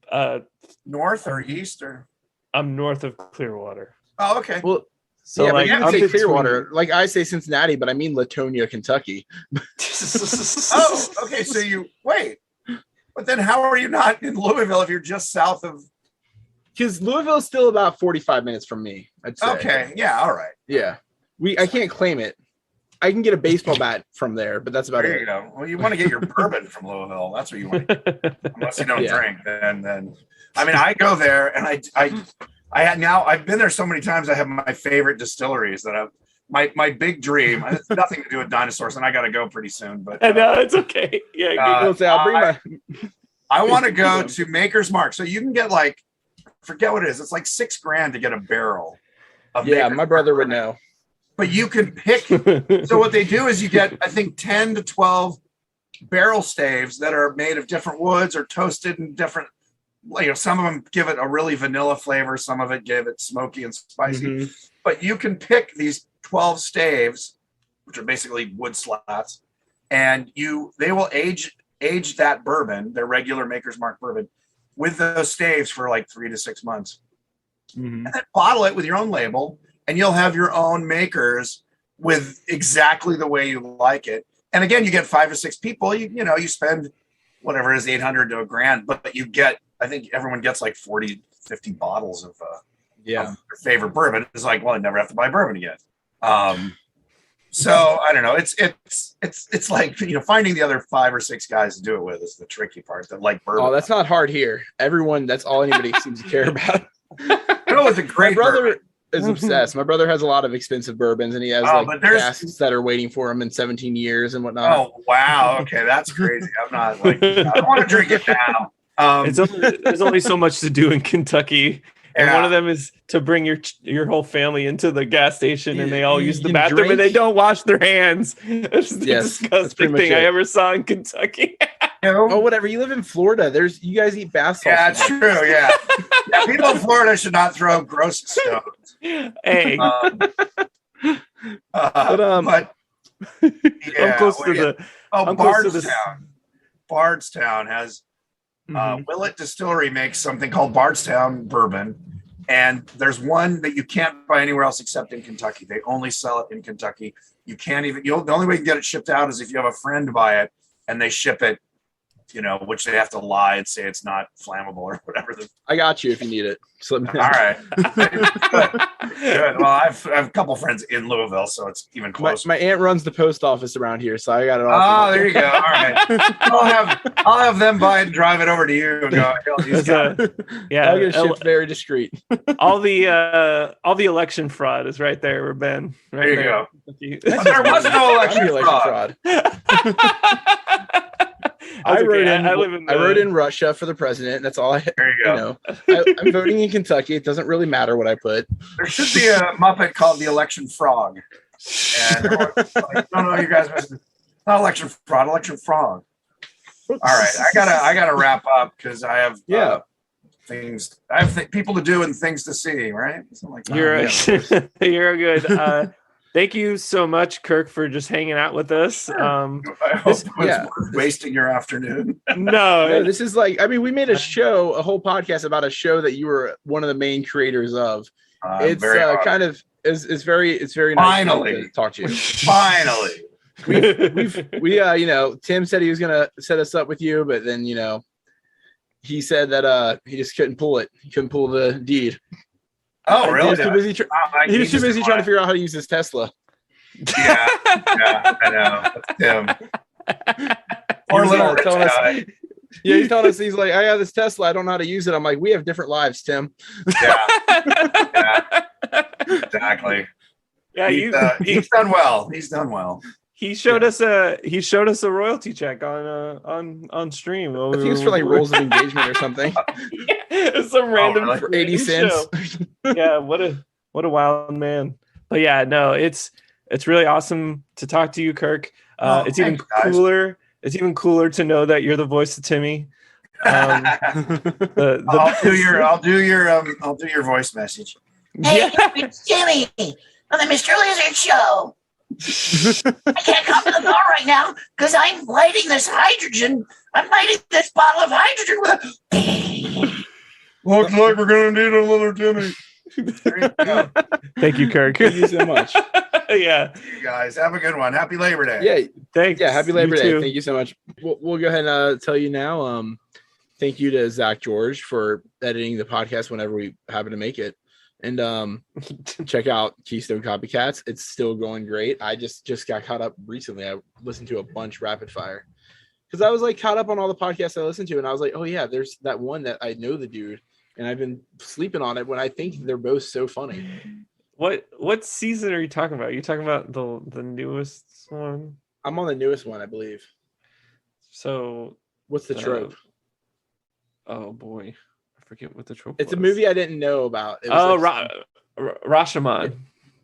north or east, or I'm north of Clearwater. Oh, okay. Well, so but you I'm say Clearwater. Like I say Cincinnati, but I mean Latonia, Kentucky. Oh, okay. So you wait, but then how are you not in Louisville if you're just south of? Because Louisville's still about 45 minutes from me, I'd say. Okay. Yeah. All right. Yeah. I can't claim it. I can get a baseball bat from there, but that's about there it. You go. Well, you want to get your bourbon from Louisville. That's what you want. Unless you don't drink, then I mean, I go there and I've been there so many times. I have my favorite distilleries that my big dream. It's nothing to do with dinosaurs, and I got to go pretty soon. But no, it's okay. Yeah, I'll bring my. I want to go to Maker's Mark, so you can get forget what it is. It's like $6,000 to get a barrel. My brother would know. But you can pick. So what they do is you get, I think, 10 to 12 barrel staves that are made of different woods or toasted in different. Some of them give it a really vanilla flavor. Some of it give it smoky and spicy. Mm-hmm. But you can pick these 12 staves, which are basically wood slats, and they will age that bourbon, their regular Maker's Mark bourbon, with those staves for like 3 to 6 months, and then bottle it with your own label, and you'll have your own makers with exactly the way you like it. And again, you get 5 or 6 people. You spend whatever it is, $800 to $1,000, but you get. I think everyone gets like 40 50 bottles of Yeah. their favorite bourbon. It's like, well, I never have to buy bourbon again. So I don't know. It's like, you know, finding the other 5 or 6 guys to do it with is the tricky part. That like bourbon. Oh, that's not hard here. Everyone, that's all anybody seems to care about. You know, it's a great My brother bourbon. is obsessed. My brher has a lot of expensive bourbons, and he has but like there's- casks that are waiting for him in 17 years and whatnot. Oh wow. Okay, that's crazy. I'm not like I don't want to drink it now. There's only so much to do in Kentucky, and Yeah. one of them is to bring your whole family into the gas station, and they all You use the can bathroom, and drink. they don't wash their hands. It's the Yes, that's pretty disgusting much thing I it. ever saw in Kentucky. Oh, whatever. You live in Florida. You guys eat bath salts. Yeah, it's true. Yeah. Yeah, people in Florida should not throw gross stones. Hey, But yeah, I'm close to the. I'm close to the- Bardstown has Mhm. Willett Distillery makes something called Bardstown bourbon, and there's one that you can't buy anywhere else except in Kentucky. They only sell it in Kentucky. You can't even. The only way you can get it shipped out is if you have a friend buy it and they ship it. You know, which they have to lie and say it's not flammable or whatever. I got you if you need it. So let me know. All right. Good. Well, I have a couple friends in Louisville, so it's even closer. My aunt runs the post office around here, so I got it all. Oh, there you go. All right. I'll have them buy it and drive it over to you and go. There's a- yeah, I'll get it shipped very discreet. all the election fraud is right there where Ben. Right There you go. go. There was no I'm election the fraud. I wrote I in Russia for the president. That's all I. There you You go. know, I'm voting in Kentucky. It doesn't really matter what I put. There should be a Muppet called the Election Frog. And like, no, you guys missed it. Not election fraud, election frog. All right, I gotta wrap up because I have things. I have people to do and things to see. Right? Something like that. You're good. Thank you so much, Kirk, for just hanging out with us. I hope it was worth wasting your afternoon. No, This is like, I mean, we made a whole podcast about a show that you were one of the main creators of. It's very honored. kind of it's very nice Finally. to talk to you. Finally. We you know, Tim said he was gonna set us up with you, but then you know, he said that he just couldn't pull it. He couldn't pull the deed. Oh, He really? was too busy. He was too busy trying to figure. figure out how to use his Tesla. Yeah, I know. That's Tim. Poor He was, little rich telling us- guy. Yeah, he's telling us, he's like, I got this Tesla. I don't know how to use it. I'm like, we have different lives, Tim. Yeah, exactly. yeah, He's done well. He's done well. he showed us a royalty check on stream. I think it's for like rules of engagement or something. It's some random really? For 80 cents. Yeah, what a wild man. But yeah, no, it's really awesome to talk to you, Kirk. It's even thanks, guys. cooler. It's even cooler to know that you're the voice of Timmy. I'll do your voice message. Hey, it's Jimmy on the Mr. Lizard Show. I can't come to the phone right now because I'm lighting this hydrogen. I'm lighting this bottle of hydrogen with. Looks like we're gonna need another Timmy. There you go. Thank you, Kirk. Thank you so much. Yeah. You guys have a good one. Happy Labor Day. Yeah, Thanks. yeah. Happy Labor You Day. too. Thank you so much. We'll go ahead and tell you now. Thank you to Zach George for editing the podcast whenever we happen to make it. And check out Keystone Copycats. It's still going great. I just got caught up recently. I listened to a bunch rapid fire because I was like caught up on all the podcasts I listened to, and I was like, oh yeah, there's that one that I know the dude, and I've been sleeping on it when I think they're both so funny. What season are you talking about? Are you talking about the newest one? I'm on the newest one, I believe. So What's the trope? Oh boy, I forget what the trope. It's a was. movie I didn't know about. It was Rashomon.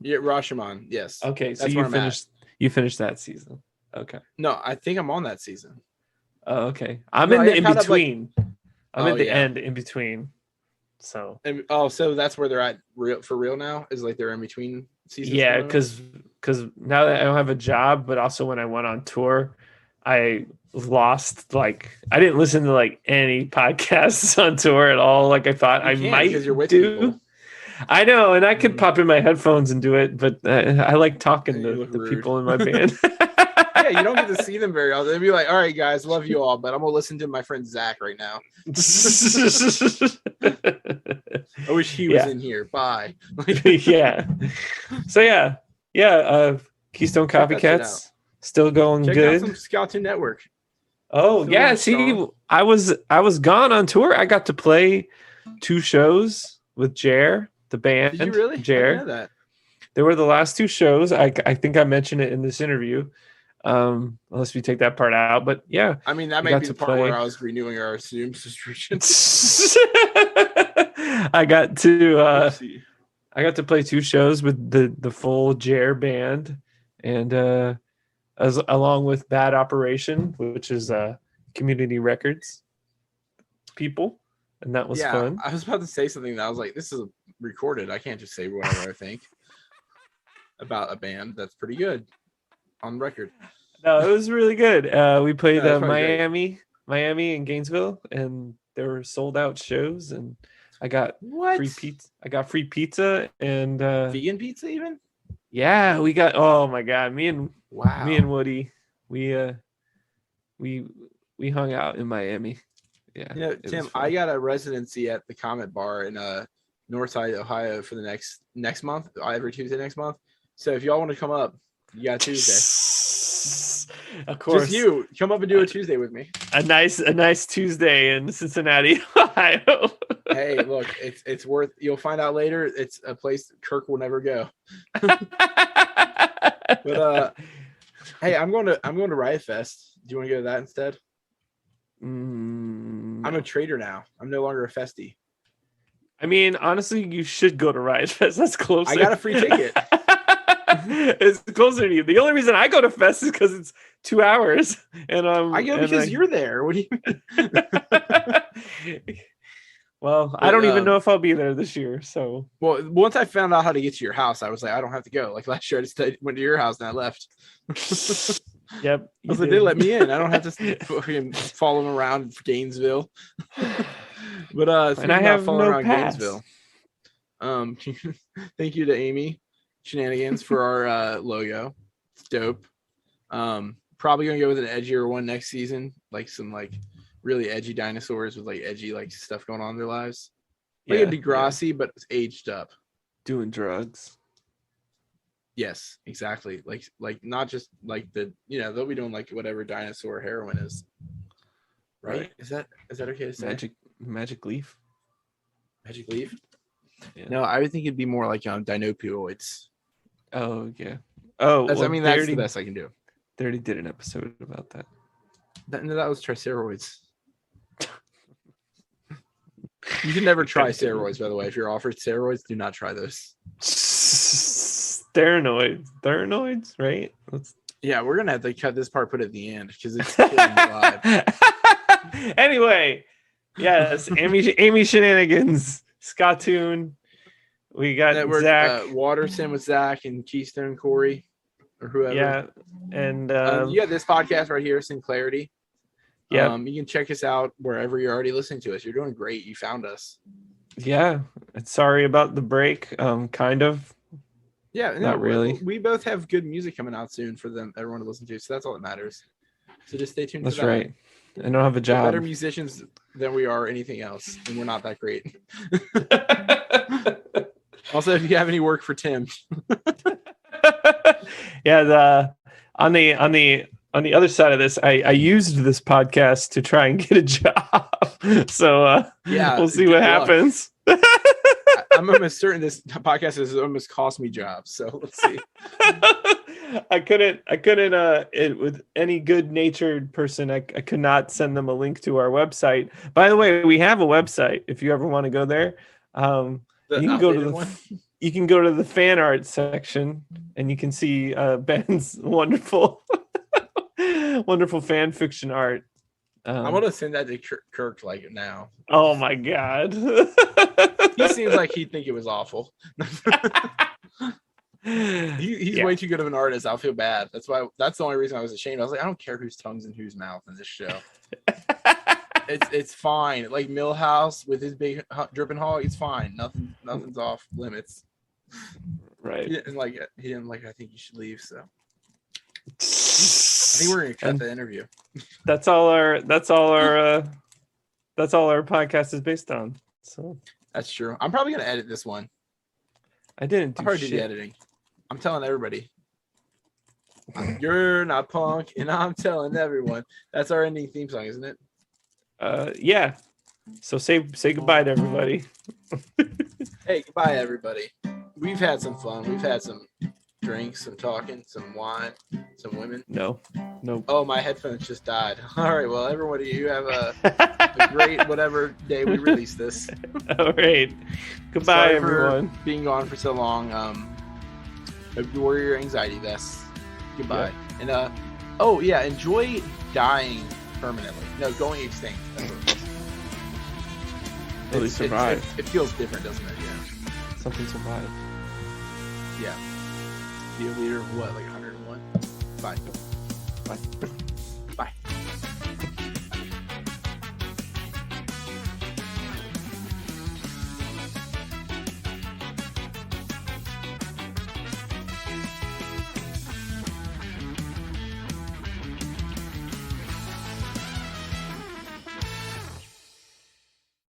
Yeah, Rashomon. Yes. Okay, so That's where I'm at. you finished that season. Okay. No, I think I'm on that season. Oh, okay. I'm No, in I the got in caught up, like- between. I'm Oh, at the yeah. end in between. So And so that's where they're at for real now. Is like they're in between seasons. yeah, or whatever? because now that I don't have a job, but also when I went on tour, I lost I didn't listen to any podcasts on tour at all. Like I thought I You can't might because you're with do. people. I know, and I could Mhm. pop in my headphones and do it, but I like talking You to look the rude. people in my band. Yeah, you don't get to see them very often. They'd be like, "All right, guys, love you all, but I'm gonna listen to my friend Zach right now." I wish he was in here. Bye. Yeah. So Keystone Check that shit Copycats still going Check good. out some Scout Network. Oh Still yeah, going see, strong. I was gone on tour. I got to play 2 shows with Jer, the band. Did you really? I Jer. didn't know that. They were the last 2 shows. I think I mentioned it in this interview. Unless we take that part out, but yeah. I mean, that we might got be to the part play. where I was renewing our Zoom subscription. I got to play 2 shows with the full Jer band, and along with Bad Operation, which is Community Records people, and that was fun. I was about to say something that I was like, this is recorded. I can't just say whatever I think about a band that's pretty good on record. No, it was really good. We played that's probably Miami and Gainesville, and there were sold out shows, and I got free pizza. I got free pizza and vegan pizza even. Yeah, we got. Oh my god, me and Woody, we hung out in Miami. Yeah, you know, Tim, I got a residency at the Comet Bar in Northside, Ohio for the next month, every Tuesday next month. So if y'all want to come up, you got Tuesday. Of course, just you come up and do a Tuesday with me. A nice Tuesday in Cincinnati, Ohio. Hey, look, it's worth. You'll find out later. It's a place Kirk will never go. But hey, I'm going to Riot Fest. Do you want to go to that instead? I'm a trader now. I'm no longer a festie. I mean, honestly, you should go to Riot Fest. That's closer. I got a free ticket. It's closer to you. The only reason I go to Fest is because it's 2 hours, and I go because you're there. What do you mean? Well, I don't even know if I'll be there this year. So, well, once I found out how to get to your house, I was like, I don't have to go. Like last year, I just went to your house and I left. Yep. I was like, they let me in. I don't have to fucking follow them around Gainesville. But and I have following no around pass. Gainesville. Thank you to Amy Shenanigans for our logo. It's dope. Probably gonna go with an edgier one next season, like some really edgy dinosaurs with edgy stuff going on in their lives. Like a Degrassi, but it's aged up. Doing drugs. Yes, exactly. Like not just they'll be doing whatever dinosaur heroin is. Right? Is that okay to say? Magic leaf. Magic leaf? Yeah. No, I would think it'd be more like dinopioids. Oh yeah. Oh, that's the best I can do. They already did an episode about that. That was triceroids. You can never try steroids, by the way. If you're offered steroids, do not try those. Theranoids, right? Yeah, we're gonna have to cut this part, put it at the end because it's killing the vibe. Anyway, yes, Amy Shenanigans, Scottoon. We got Network, Zach Waterson with Zach and Keystone Corey or whoever. Yeah, and you got this podcast right here, Sinclarity. Yeah, you can check us out wherever you're already listening to us. You're doing great. You found us. Yeah, sorry about the break. Kind of. Yeah, no, not really. We both have good music coming out soon for everyone to listen to, so that's all that matters. So just stay tuned. That's for that. Right. I don't have a job. We're better musicians than we are anything else, and we're not that great. Also, if you have any work for Tim. Yeah, on the other side of this, I used this podcast to try and get a job. So we'll see what happens. I'm almost certain this podcast has almost cost me jobs. So let's see. I couldn't with any good-natured person, I could not send them a link to our website. By the way, we have a website if you ever want to go there. You can go to the fan art section and you can see Ben's wonderful fan fiction art. I'm gonna send that to Kirk now. Oh my god. He seems like he'd think it was awful. He's way too good of an artist. I'll feel bad. That's the only reason I was ashamed. I was like, I don't care whose tongue's in whose mouth in this show. It's fine. Like Millhouse with his big dripping hog, it's fine. Nothing's off limits. Right. He didn't like it. I think you should leave. So I think we're gonna cut the interview. That's all our podcast is based on. So That's true. I'm probably gonna edit this one. I didn't I do already did the shit. editing. I'm telling everybody. You're not punk, and I'm telling everyone. That's our ending theme song, isn't it? Yeah. So say goodbye to everybody. Hey, goodbye, everybody. We've had some fun. We've had some drinks, some talking, some wine, some women. No. Oh, my headphones just died. All right, well, everybody, you have a great whatever day we release this. All right. Goodbye, Sorry for everyone. being gone for so long. Hope you wear your anxiety vests. Goodbye. And oh yeah, enjoy dying permanently. No, going extinct. That's what it was. Really survive. It feels different, doesn't it? Yeah. Something survived. Yeah. Be a leader of what, like 101? Bye. Bye.